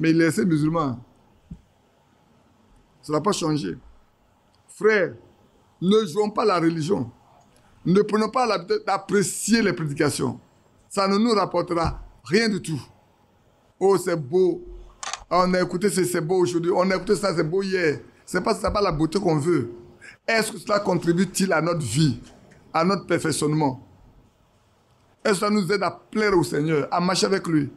Mais il est resté musulman. Ça n'a pas changé. Frère, ne jouons pas la religion. Ne prenons pas l'habitude d'apprécier les prédications. Ça ne nous rapportera rien du tout. Oh, c'est beau. On a écouté c'est beau aujourd'hui. On a écouté ça, c'est beau hier. C'est pas la beauté qu'on veut. Est-ce que cela contribue-t-il à notre vie, à notre perfectionnement? Est-ce que ça nous aide à plaire au Seigneur, à marcher avec lui?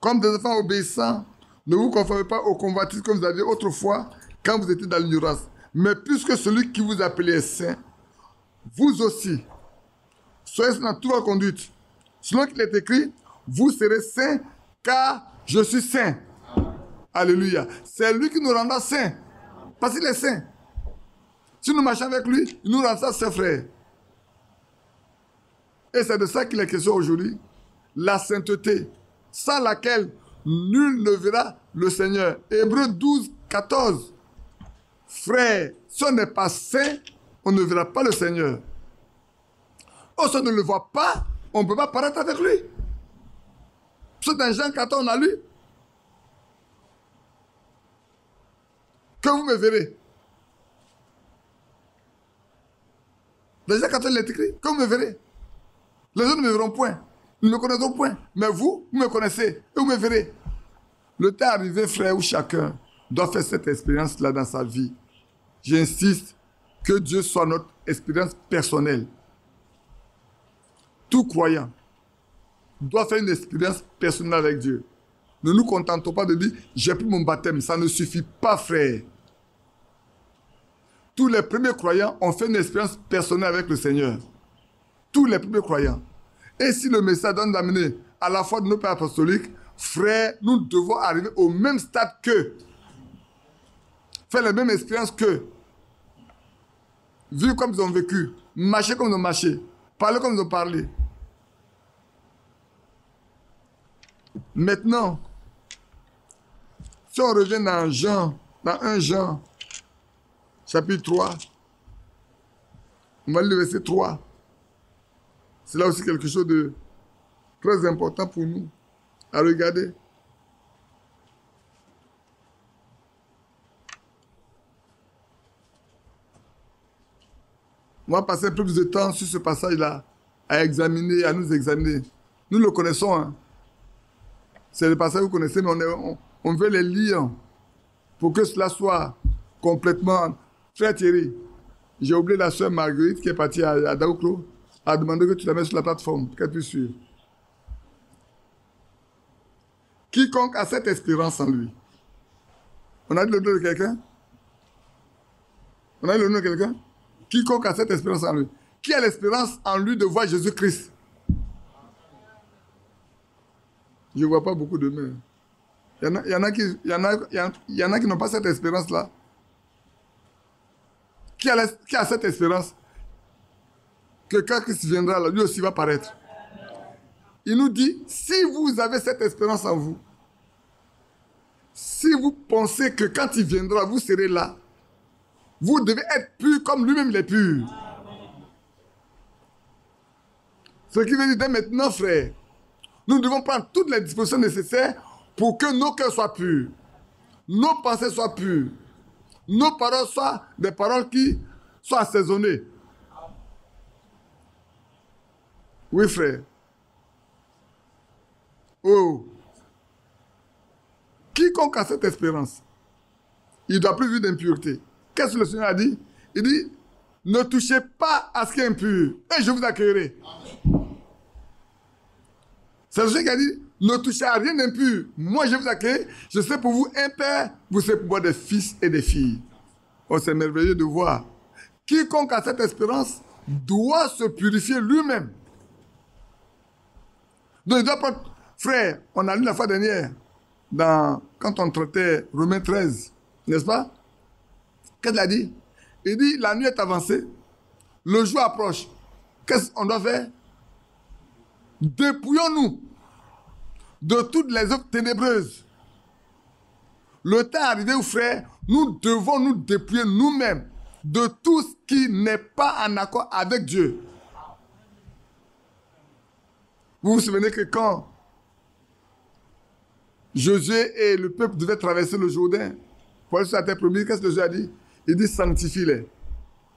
Comme des enfants obéissants, ne vous conformez pas au convoitisme que vous aviez autrefois quand vous étiez dans l'ignorance. Mais puisque celui qui vous appelait est saint, vous aussi, soyez dans toute votre conduite. Selon qu'il est écrit, vous serez saints car je suis saint. Alléluia. C'est lui qui nous rendra saints. Parce qu'il est saint. Si nous marchons avec lui, il nous rendra saints, frères. Et c'est de ça qu'il est question aujourd'hui. La sainteté, sans laquelle nul ne verra le Seigneur. Hébreux 12, 14. Frère, si on n'est pas saint, on ne verra pas le Seigneur. Oh, si on ne le voit pas, on ne peut pas paraître avec lui. C'est dans Jean 14, on a lu. Que vous me verrez. Dans Jean 14, il est écrit, que vous me verrez. Les autres ne me verront point. Ils ne me connaîtront point. Mais vous, vous me connaissez et vous me verrez. Le temps est arrivé, frère, où chacun doit faire cette expérience-là dans sa vie. J'insiste que Dieu soit notre expérience personnelle. Tout croyant doit faire une expérience personnelle avec Dieu. Ne nous contentons pas de dire, j'ai pris mon baptême. Ça ne suffit pas, frère. Tous les premiers croyants ont fait une expérience personnelle avec le Seigneur. Tous les premiers croyants. Et si le message doit nous amener à la foi de nos pères apostoliques, frères, nous devons arriver au même stade qu'eux. Faire les mêmes expériences qu'eux. Vivre comme ils ont vécu. Marcher comme ils ont marché. Parler comme ils ont parlé. Maintenant, si on revient dans 1 Jean, chapitre 3, on va lire le verset 3. C'est là aussi quelque chose de très important pour nous à regarder. On va passer un peu plus de temps sur ce passage-là, à examiner, à nous examiner. Nous le connaissons, hein. C'est le passage que vous connaissez, mais on veut les lire pour que cela soit complètement... Frère Thierry, j'ai oublié la sœur Marguerite qui est partie à Daouklo, a demandé que tu la mettes sur la plateforme, pour qu'elle puisse suivre. Quiconque a cette espérance en lui. On a dit le nom de quelqu'un? On a dit le nom de quelqu'un? Quiconque a cette espérance en lui. Qui a l'espérance en lui de voir Jésus-Christ? Je ne vois pas beaucoup de mains. Il y en a qui n'ont pas cette espérance-là. qui a cette espérance que quand Christ viendra, lui aussi va paraître. Il nous dit, si vous avez cette espérance en vous, si vous pensez que quand il viendra, vous serez là, vous devez être pur comme lui-même il est pur. Ce qui veut dire dès maintenant, frère, nous devons prendre toutes les dispositions nécessaires pour que nos cœurs soient purs, nos pensées soient pures, nos paroles soient des paroles qui soient assaisonnées. Oui, frère. Oh. Quiconque a cette espérance, il ne doit plus vivre d'impureté. Qu'est-ce que le Seigneur a dit? Il dit, ne touchez pas à ce qui est impur, et je vous accueillerai. C'est le Seigneur qui a dit, ne touchez à rien d'impur. Moi, je vous accueille. Je sais pour vous un père, vous serez pour moi des fils et des filles. Oh, c'est merveilleux de voir. Quiconque a cette espérance doit se purifier lui-même. Donc, il doit prendre... Frère, on a lu la fois dernière, quand on traitait Romains 13, n'est-ce pas? Qu'est-ce qu'il a dit? Il dit, la nuit est avancée, le jour approche. Qu'est-ce qu'on doit faire? Dépouillons-nous de toutes les œuvres ténébreuses. Le temps est arrivé où, frère, nous devons nous dépouiller nous-mêmes de tout ce qui n'est pas en accord avec Dieu. Vous vous souvenez que quand Josué et le peuple devaient traverser le Jourdain pour aller sur la terre promise, qu'est-ce que Dieu a dit? Il dit sanctifie-les.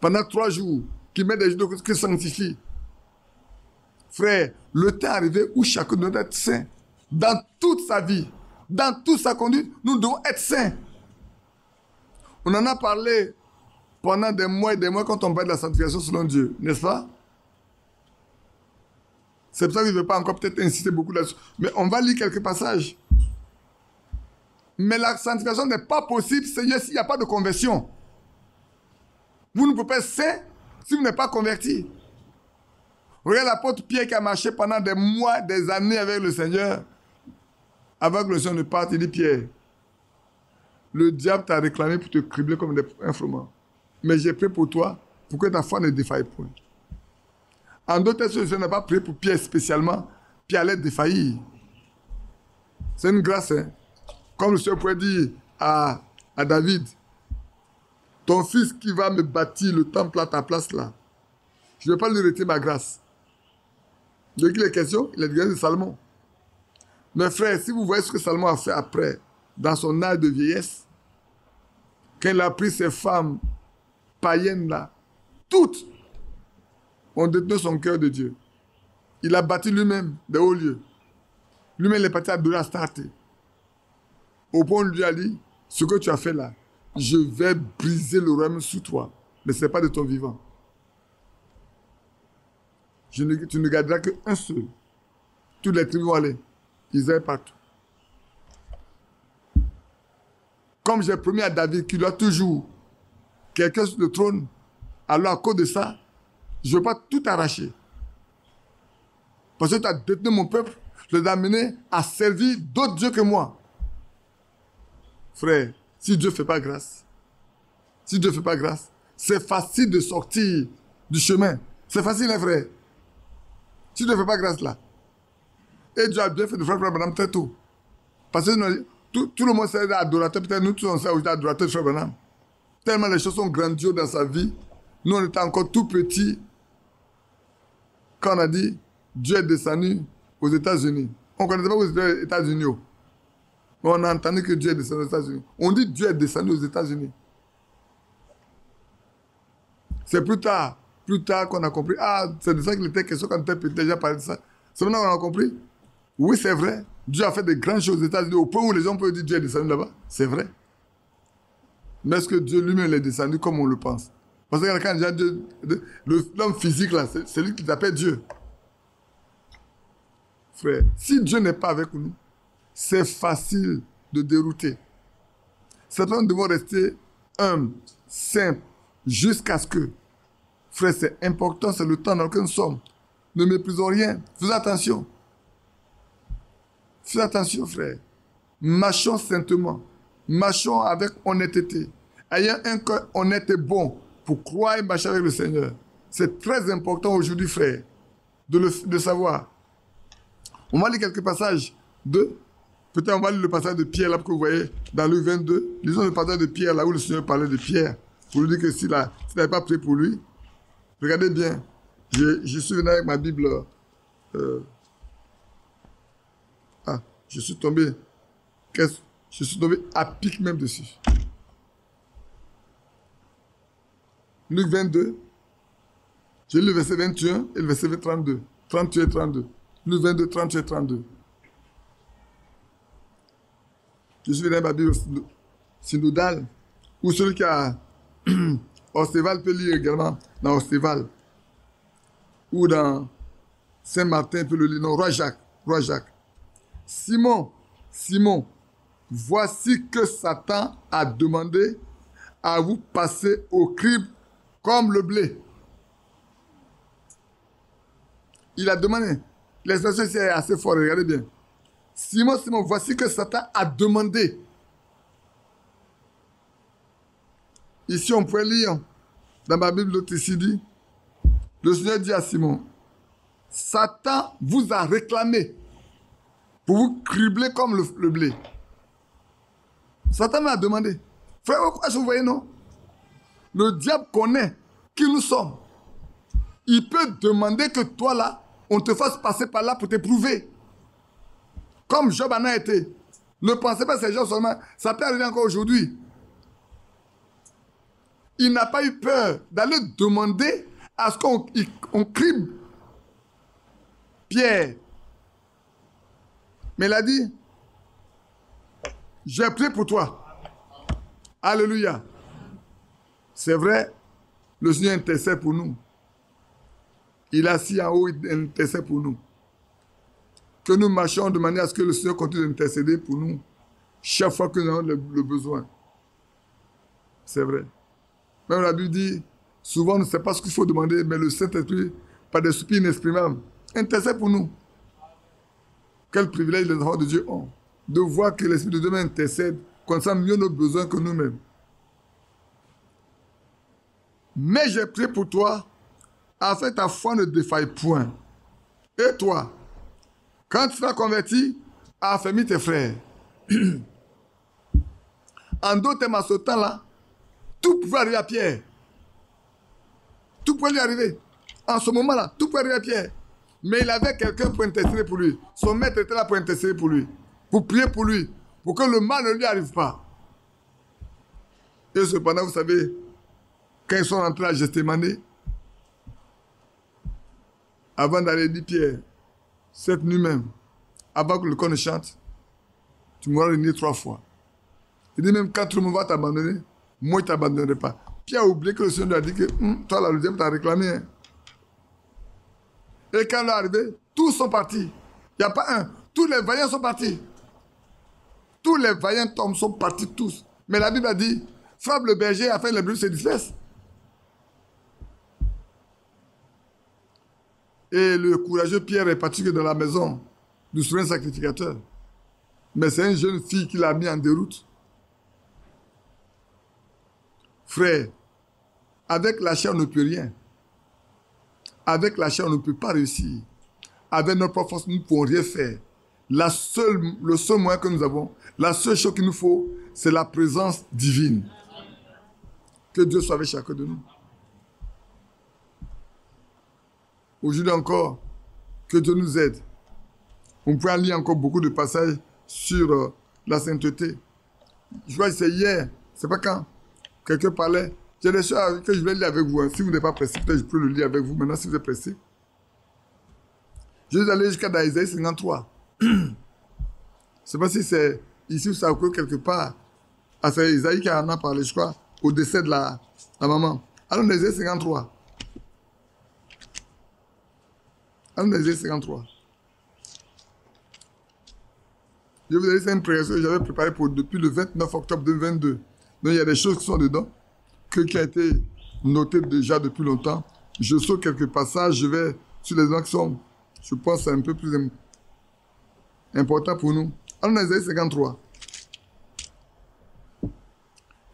Pendant 3 jours, qu'il met des jours de qu'il sanctifie. Frère, le temps est arrivé où chacun doit être saint. Dans toute sa vie, dans toute sa conduite, nous devons être saints. On en a parlé pendant des mois et des mois quand on parle de la sanctification selon Dieu, n'est-ce pas? C'est pour ça que je ne vais pas encore peut-être insister beaucoup là-dessus. Mais on va lire quelques passages. Mais la sanctification n'est pas possible, Seigneur, s'il n'y a pas de conversion. Vous ne pouvez pas être saint si vous n'êtes pas converti. Regarde l'apôtre Pierre qui a marché pendant des mois, des années avec le Seigneur. Avant que le Seigneur ne parte, il dit, Pierre, le diable t'a réclamé pour te cribler comme un froment. Mais j'ai prié pour toi, pour que ta foi ne défaille point. En d'autres termes, le Seigneur n'a pas prié pour Pierre spécialement, Pierre allait défaillir. C'est une grâce, hein. Comme le Seigneur pourrait dire à David, ton fils qui va me bâtir le temple à ta place là, je ne vais pas lui retirer ma grâce. De qui il est question? Il est dit de Salomon. Mais frère, si vous voyez ce que Salomon a fait après, dans son âge de vieillesse, quand il a pris ces femmes païennes là, toutes ont détenu son cœur de Dieu. Il a bâti lui-même des hauts lieux. Lui-même, il est parti adorer Astarté. Au point où il lui a dit, ce que tu as fait là, je vais briser le royaume sous toi, mais ce n'est pas de ton vivant. Tu ne garderas qu'un seul. Toutes les tribus vont aller. Israël partout. Comme j'ai promis à David qu'il doit toujours quelqu'un sur le trône, alors à cause de ça, je ne veux pas tout arracher. Parce que tu as détenu mon peuple, je l'ai amené à servir d'autres dieux que moi. Frère, si Dieu ne fait pas grâce, c'est facile de sortir du chemin. C'est facile, hein, frère. Si Dieu ne fait pas grâce là. Et Dieu a bien fait de frère Branham très tôt. Parce que tout le monde sait adorateur, peut-être nous tous on sait aujourd'hui adorateur de frère Branham. Tellement les choses sont grandioses dans sa vie. Nous on était encore tout petits quand on a dit Dieu est descendu aux États-Unis. On ne connaissait pas aux États-Unis. Mais on a entendu que Dieu est descendu aux États-Unis. On dit Dieu est descendu aux États-Unis. C'est plus tard qu'on a compris. Ah, c'est de ça qu'il était question quand on était petit, déjà parlé de ça. C'est maintenant qu'on a compris. Oui, c'est vrai. Dieu a fait de grandes choses aux États-Unis, au point où les gens peuvent dire Dieu est descendu là-bas. C'est vrai. Mais est-ce que Dieu lui-même est descendu comme on le pense? Parce que quand l'homme physique, là, c'est lui qui s'appelle Dieu. Frère, si Dieu n'est pas avec nous, c'est facile de dérouter. Certains devons rester humbles, simples, jusqu'à ce que, frère, c'est important, c'est le temps dans lequel nous sommes. Ne méprisons rien. Fais attention. Fais attention, frère. Marchons saintement. Marchons avec honnêteté. Ayant un cœur honnête et bon. pour croire et marcher avec le Seigneur. C'est très important aujourd'hui, frère, de savoir. On va lire quelques passages de... Peut-être on va lire le passage de Pierre, là, que vous voyez, dans Luc 22. Lisons le passage de Pierre, là où le Seigneur parlait de Pierre. Pour lui dire que s'il n'avait pas prié pour lui, regardez bien. Je suis venu avec ma Bible. Je suis tombé. Je suis tombé à pic même dessus. Luc 22. J'ai lu le verset 21 et le verset 32. 38 et 32. Luc 22, 38 et 32. Je suis venu avec ma Bible synodale. Ou celui qui a Orsteval peut lire également dans Orsteval. Ou dans Saint-Martin peut le lire. Non, Roi Jacques. Roi Jacques. Simon, Simon, voici que Satan a demandé à vous passer au crible comme le blé. Il a demandé. L'expression ici est assez forte, regardez bien. Simon, Simon, voici que Satan a demandé. Ici, on pourrait lire dans ma Bible, l'autre ici dit, le Seigneur dit à Simon, Satan vous a réclamé pour vous cribler comme le blé. Satan m'a demandé. Frère, pourquoi vous voyez, non? Le diable connaît qui nous sommes. Il peut demander que toi, là, on te fasse passer par là pour t'éprouver. Comme Job en a été. Ne pensez pas que ces gens seulement. Ça peut arriver encore aujourd'hui. Il n'a pas eu peur d'aller demander à ce qu'on crible Pierre. Mais il a dit, j'ai prié pour toi. Alléluia. C'est vrai, le Seigneur intercède pour nous. Il est assis en haut, il intercède pour nous. Que nous marchions de manière à ce que le Seigneur continue d'intercéder pour nous chaque fois que nous avons le besoin. C'est vrai. Même la Bible dit, souvent on ne sait pas ce qu'il faut demander, mais le Saint-Esprit, par des soupirs inexprimables, intercède pour nous. Quel privilège les enfants de Dieu ont de voir que l'Esprit de Dieu intercède, connaissant mieux nos besoins que nous-mêmes. Mais j'ai prié pour toi, afin que ta foi ne défaille point. Et toi, quand tu seras converti, affermis tes frères. En d'autres termes, à ce temps-là, tout pouvait arriver à Pierre. Tout pouvait lui arriver. En ce moment-là, tout pouvait arriver à Pierre. Mais il avait quelqu'un pour intercéder pour lui. Son maître était là pour intercéder pour lui. Pour prier pour lui. Pour que le mal ne lui arrive pas. Et cependant, vous savez, quand ils sont rentrés à Gethsémani, avant d'aller dire Pierre, cette nuit même, avant que le corps ne chante, tu m'auras renié 3 fois. Il dit même quand tout le monde va t'abandonner, moi je ne t'abandonnerai pas. Pierre a oublié que le Seigneur lui a dit que toi là, le diable t'a réclamé. Hein. Et quand il est arrivé, tous sont partis. Il n'y a pas un. Tous les vaillants sont partis. Tous les vaillants hommes sont partis tous. Mais la Bible a dit, frappe le berger afin que les brebis se dispersent. Et le courageux Pierre est parti que dans la maison du souverain sacrificateur. Mais c'est une jeune fille qui l'a mis en déroute. Frère, avec la chair, on ne peut rien. Avec la chair, on ne peut pas réussir. Avec notre propre force, nous ne pouvons rien faire. Le seul moyen que nous avons, la seule chose qu'il nous faut, c'est la présence divine. Que Dieu soit avec chacun de nous. Aujourd'hui encore, que Dieu nous aide. On peut lire encore beaucoup de passages sur la sainteté. Je crois que c'est hier, c'est pas quand, quelqu'un parlait. J'ai des choses que je vais lire avec vous. Hein. Si vous n'êtes pas pressé, peut-être je peux le lire avec vous maintenant si vous êtes pressé. Je vais aller jusqu'à Isaïe 53. Je ne sais pas si c'est ici ou ça occure quelque part. Ah, c'est Isaïe qui en a parlé, je crois, au décès de la maman. Allons dans Isaïe 53. Allons dans Isaïe 53. Je vous ai dit, c'est une présentation que j'avais préparée depuis le 29 octobre 2022. Donc, il y a des choses qui sont dedans, qui ont été notées déjà depuis longtemps. Je saute quelques passages, je vais sur les gens qui sont, je pense, un peu plus importants pour nous. Allons dans Isaïe 53.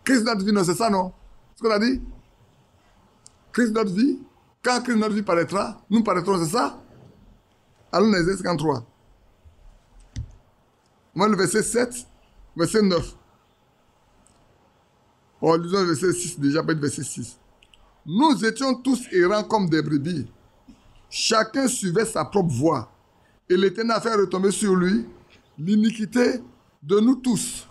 Christ n'a dit, non, c'est ça, non? Ce qu'on a dit? Christ notre vie, quand Christ notre vie paraîtra, nous paraîtrons, c'est ça? Allons dans Ésaïe 53. Moi, le verset 7, verset 9. Oh, lisons le verset 6 déjà, pas le verset 6. Nous étions tous errants comme des brebis. Chacun suivait sa propre voie. Et l'Éternel a fait retomber sur lui l'iniquité de nous tous.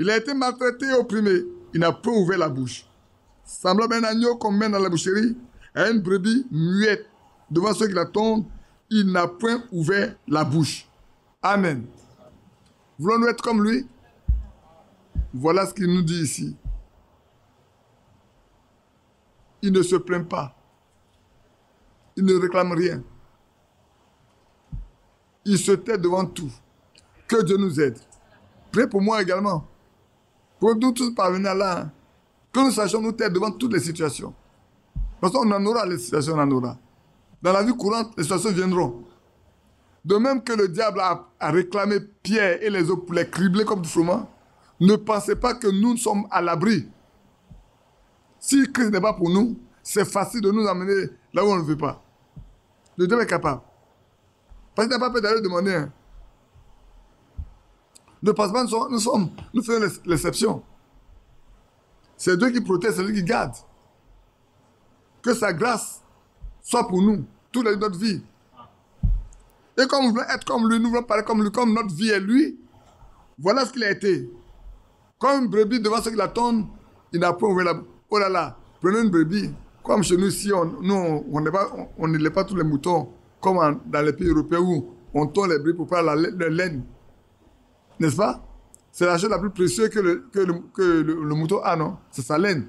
Il a été maltraité et opprimé. Il n'a pas ouvert la bouche. Semblable à un agneau qu'on mène dans la boucherie, à une brebis muette devant ceux qui l'attendent, il n'a point ouvert la bouche. Amen. Voulons-nous être comme lui? Voilà ce qu'il nous dit ici. Il ne se plaint pas. Il ne réclame rien. Il se tait devant tout. Que Dieu nous aide. Priez pour moi également. Pour nous tous parvenir là. Hein. Que nous sachions nous taire devant toutes les situations. Parce qu'on en aura les situations, on en aura. Dans la vie courante, les situations viendront. De même que le diable a réclamé Pierre et les autres pour les cribler comme du froment, ne pensez pas que nous sommes à l'abri. Si Christ n'est pas pour nous, c'est facile de nous amener là où on ne veut pas. Le Dieu est capable. Parce qu'il n'a pas peur d'aller demander. Hein. Ne pense pas que nous faisons l'exception. C'est Dieu qui protège, c'est lui qui garde. Que sa grâce soit pour nous, toute notre vie. Et comme nous voulons être comme lui, nous voulons parler comme lui, comme notre vie est lui, voilà ce qu'il a été. Comme une brebis devant ceux qui l'attendent, il n'a pas ouvert la... Oh là là, prenez une brebis. Comme chez nous ici, on ne lève pas tous les moutons, comme dans les pays européens où on tond les brebis pour faire la laine. N'est-ce pas? C'est la chose la plus précieuse que le mouton a, non? C'est sa laine.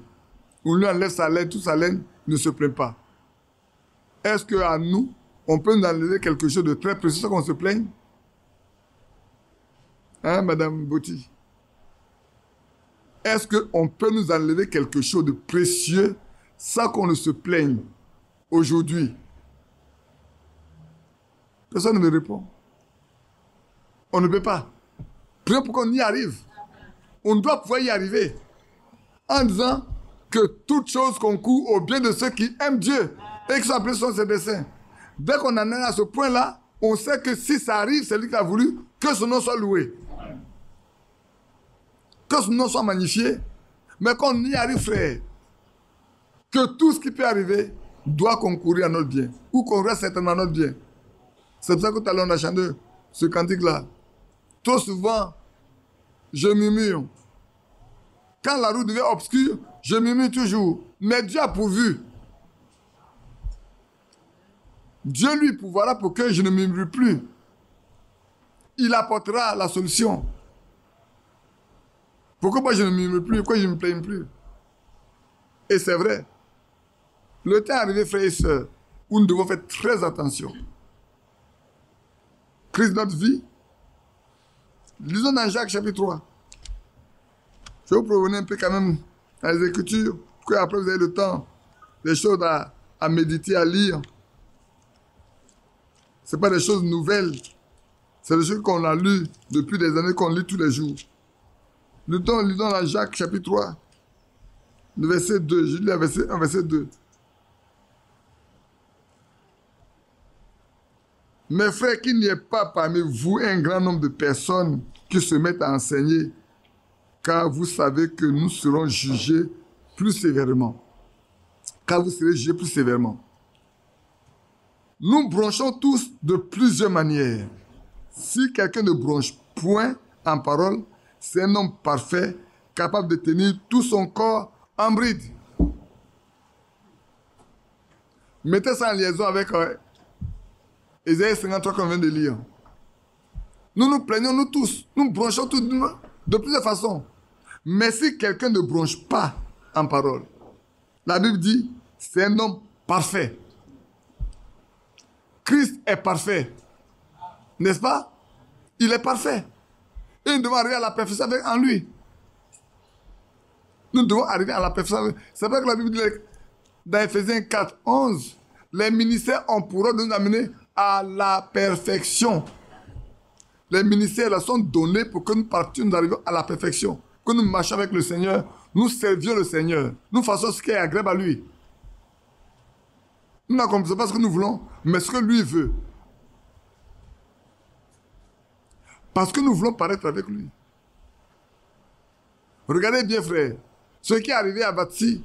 On lui enlève sa laine, toute sa laine, il ne se plaint pas. Est-ce qu'à nous, on peut nous enlever quelque chose de très précieux sans qu'on se plaigne? Hein, Madame Botti? Est-ce qu'on peut nous enlever quelque chose de précieux sans qu'on ne se plaigne aujourd'hui? Personne ne me répond. On ne peut pas. Prions pour qu'on y arrive. On doit pouvoir y arriver. En disant que toute chose concourt au bien de ceux qui aiment Dieu et qui sont appelés sur ses desseins. Dès qu'on en est à ce point-là, on sait que si ça arrive, c'est lui qui a voulu que son nom soit loué. Que son nom soit magnifié. Mais qu'on y arrive, frère. Que tout ce qui peut arriver doit concourir à notre bien. Ou qu'on reste certainement à notre bien. C'est pour ça que tout à l'heure on a chanté ce cantique-là. Trop souvent, je murmure. Quand la route devient obscure, je murmure toujours. Mais Dieu a pourvu. Dieu lui pourvoira pour que je ne murmure plus. Il apportera la solution. Pourquoi moi je ne murmure plus? Pourquoi je ne me plains plus? Et c'est vrai. Le temps est arrivé, frères et sœurs, où nous devons faire très attention. Christ notre vie. Lisons dans Jacques chapitre 3. Je vais vous promener un peu quand même dans les Écritures, pour qu'après vous ayez le temps, des choses à méditer, à lire. Ce n'est pas des choses nouvelles. C'est des choses qu'on a lues depuis des années, qu'on lit tous les jours. Lisons dans Jacques chapitre 3, le verset 2. Je lis un verset 2. Mes frères, qu'il n'y ait pas parmi vous un grand nombre de personnes qui se mettent à enseigner, car vous savez que nous serons jugés plus sévèrement. Car vous serez jugés plus sévèrement. Nous bronchons tous de plusieurs manières. Si quelqu'un ne bronche point en parole, c'est un homme parfait, capable de tenir tout son corps en bride. Mettez ça en liaison avec Ésaïe 53 qu'on vient de lire. Nous nous plaignons, nous tous. Nous bronchons tous de plusieurs façons. Mais si quelqu'un ne bronche pas en parole, la Bible dit, c'est un homme parfait. Christ est parfait. N'est-ce pas? Il est parfait. Et nous devons arriver à la perfection en lui. Nous devons arriver à la perfection. C'est vrai que la Bible dit dans Ephésiens 4, 11, les ministères ont pour eux de nous amener à la perfection. Les ministères là sont donnés pour que nous partions, nous arrivions à la perfection. Que nous marchions avec le Seigneur nous servions le Seigneur. Nous faisons ce qui est agréable à lui. Nous n'accomplissons pas ce que nous voulons, mais ce que lui veut. Parce que nous voulons paraître avec lui. Regardez bien, frère. Ce qui est arrivé à Vatsi,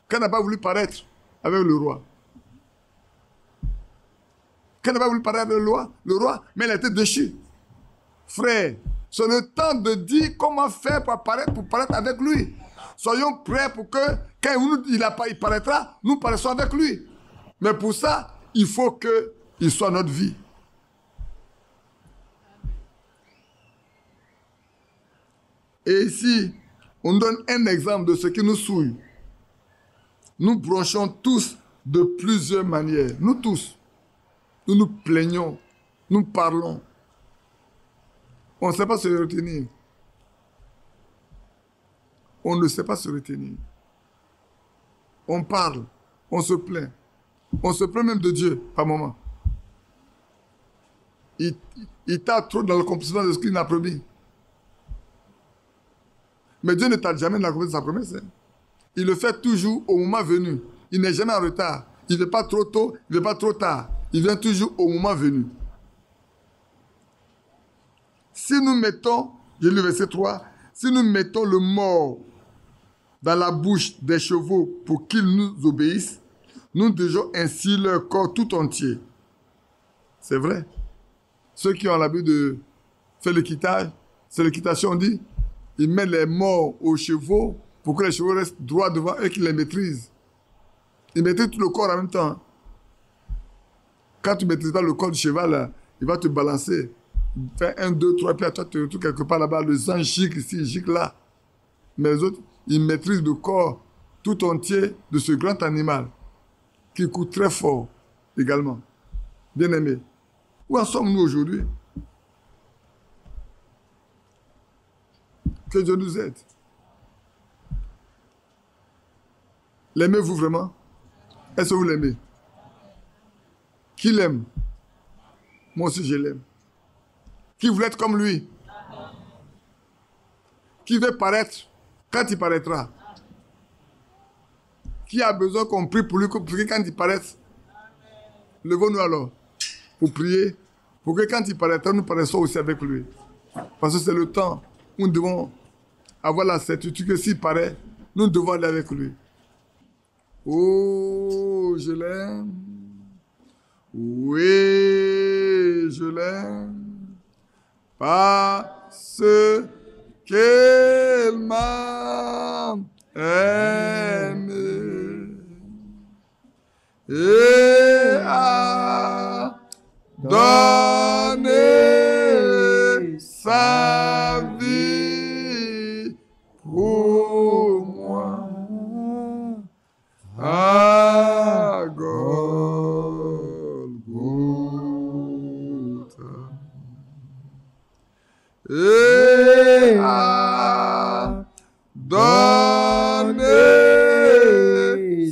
quand elle n'a pas voulu paraître avec le roi. Quand elle n'a pas voulu paraître avec le roi, mais elle était déchue. Frère, c'est le temps de dire comment faire pour paraître avec lui. Soyons prêts pour que, quand il paraîtra, nous paraissons avec lui. Mais pour ça, il faut qu'il soit notre vie. Et ici, on donne un exemple de ce qui nous souille. Nous bronchons tous de plusieurs manières. Nous tous. Nous nous plaignons. Nous parlons. On ne sait pas se retenir. On ne sait pas se retenir. On parle. On se plaint. On se plaint même de Dieu, par moment. Il t'a trop dans l'accomplissement de ce qu'il n'a promis. Mais Dieu ne tarde jamais dans l'accomplissement de sa promesse. Hein. Il le fait toujours au moment venu. Il n'est jamais en retard. Il ne vient pas trop tôt, il ne vient pas trop tard. Il vient toujours au moment venu. Si nous mettons, j'ai lu le verset 3, si nous mettons le mort dans la bouche des chevaux pour qu'ils nous obéissent, nous devons ainsi leur corps tout entier. C'est vrai. Ceux qui ont l'habitude de faire l'équitage, c'est l'équitation, on dit, ils mettent les morts aux chevaux pour que les chevaux restent droits devant eux et qu'ils les maîtrisent. Ils maîtrisent tout le corps en même temps. Quand tu ne maîtrises pas le corps du cheval, là, il va te balancer. Fais 1, 2, 3, puis à toi, tu te retrouves quelque part là-bas. Le sang gicle ici, gicle là. Mais les autres, ils maîtrisent le corps tout entier de ce grand animal qui coûte très fort également. Bien-aimés, où en sommes-nous aujourd'hui? Que Dieu nous aide. L'aimez-vous vraiment? Est-ce que vous l'aimez? Qui l'aime? Moi aussi je l'aime. Qui voulait être comme lui? Qui veut paraître quand il paraîtra? Qui a besoin qu'on prie pour lui, pour que quand il paraisse? Levons-nous alors pour prier, pour que quand il paraîtra, nous paraissons aussi avec lui. Parce que c'est le temps où nous devons avoir la certitude que s'il paraît, nous devons aller avec lui. Oh, je l'aime. Oui, je l'aime. Parce qu'elle m'a aimé et a donné sa vie pour moi. À Golgotha. Et a donné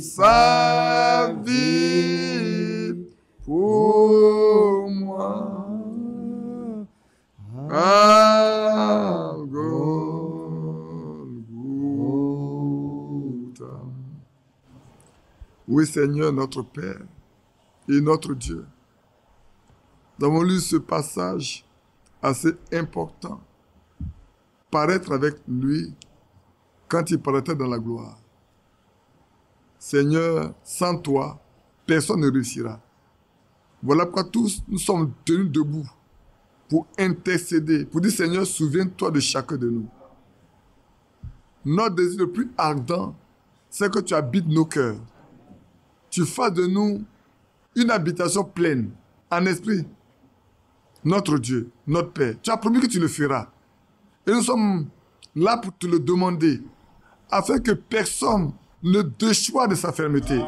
sa vie pour moi. À Golgotha. Oui, Seigneur, notre Père et notre Dieu. Nous avons lu ce passage assez important. Paraître avec lui quand il paraîtrait dans la gloire. Seigneur, sans toi, personne ne réussira. Voilà pourquoi tous nous sommes tenus debout pour intercéder, pour dire Seigneur, souviens-toi de chacun de nous. Notre désir le plus ardent, c'est que tu habites nos cœurs. Tu fasses de nous une habitation pleine, en esprit. Notre Dieu, notre Père, tu as promis que tu le feras. Et nous sommes là pour te le demander, afin que personne ne déchoie de sa fermeté.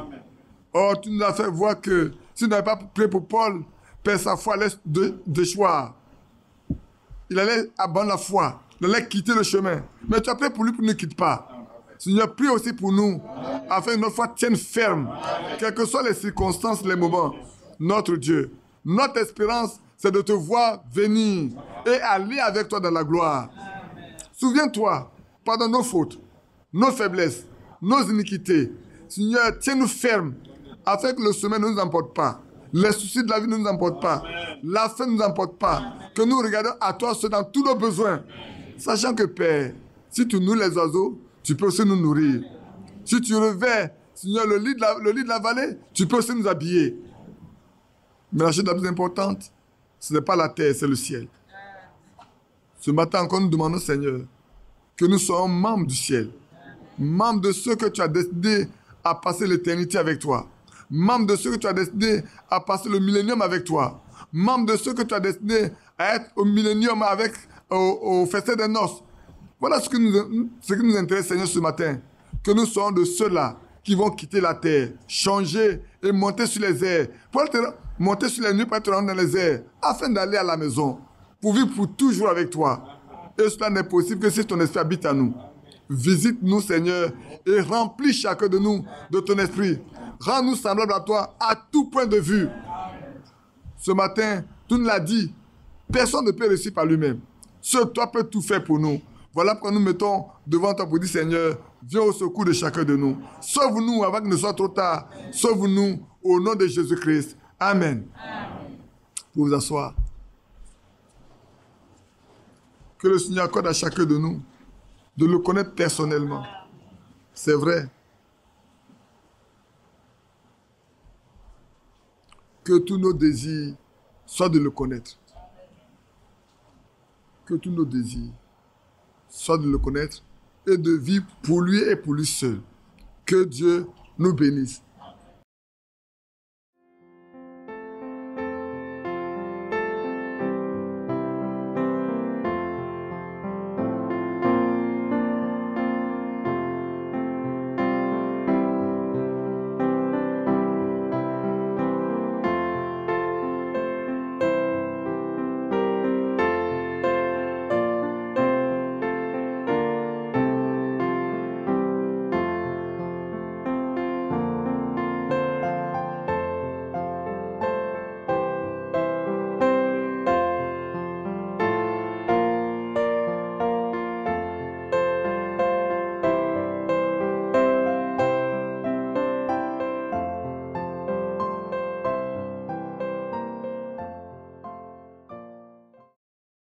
Or, tu nous as fait voir que si tu n'avais pas prié pour Paul, perdre sa foi allait déchoir. Il allait abandonner la foi, il allait quitter le chemin. Mais tu as prié pour lui pour qu'il ne quitte pas. Seigneur, prie aussi pour nous, afin que notre foi tienne ferme, quelles que soient les circonstances, les moments. Notre Dieu, notre espérance, c'est de te voir venir et aller avec toi dans la gloire. Souviens-toi, pardonne nos fautes, nos faiblesses, nos iniquités. Seigneur, tiens-nous fermes afin que le sommeil ne nous emporte pas. Les soucis de la vie ne nous emportent pas. La faim ne nous emporte pas. Que nous regardons à toi seul dans tous nos besoins. Sachant que, Père, si tu nourris les oiseaux, tu peux aussi nous nourrir. Si tu revers, Seigneur, le lit de la vallée, tu peux aussi nous habiller. Mais la chose la plus importante, ce n'est pas la terre, c'est le ciel. Ce matin encore, nous demandons, Seigneur, que nous soyons membres du ciel. Membres de ceux que tu as décidé à passer l'éternité avec toi. Membres de ceux que tu as décidé à passer le millénium avec toi. Membres de ceux que tu as décidé à être au millénium avec, au festin des noces. Voilà ce qui nous intéresse, Seigneur, ce matin. Que nous soyons de ceux-là qui vont quitter la terre, changer et monter sur les airs. Monter sur les nuits pour être rendu dans les airs, afin d'aller à la maison, pour vivre pour toujours avec toi. Et cela n'est possible que si ton esprit habite à nous. Visite-nous, Seigneur, et remplis chacun de nous de ton esprit. Rends-nous semblables à toi à tout point de vue. Ce matin, tu nous l'as dit, personne ne peut réussir par lui-même. Seul toi peux tout faire pour nous. Voilà pourquoi nous mettons devant toi pour dire, Seigneur, viens au secours de chacun de nous. Sauve-nous avant qu'il ne soit trop tard. Sauve-nous au nom de Jésus-Christ. Amen. Pour vous asseoir. Que le Seigneur accorde à chacun de nous de le connaître personnellement. C'est vrai. Que tous nos désirs soient de le connaître. Que tous nos désirs soient de le connaître et de vivre pour lui et pour lui seul. Que Dieu nous bénisse.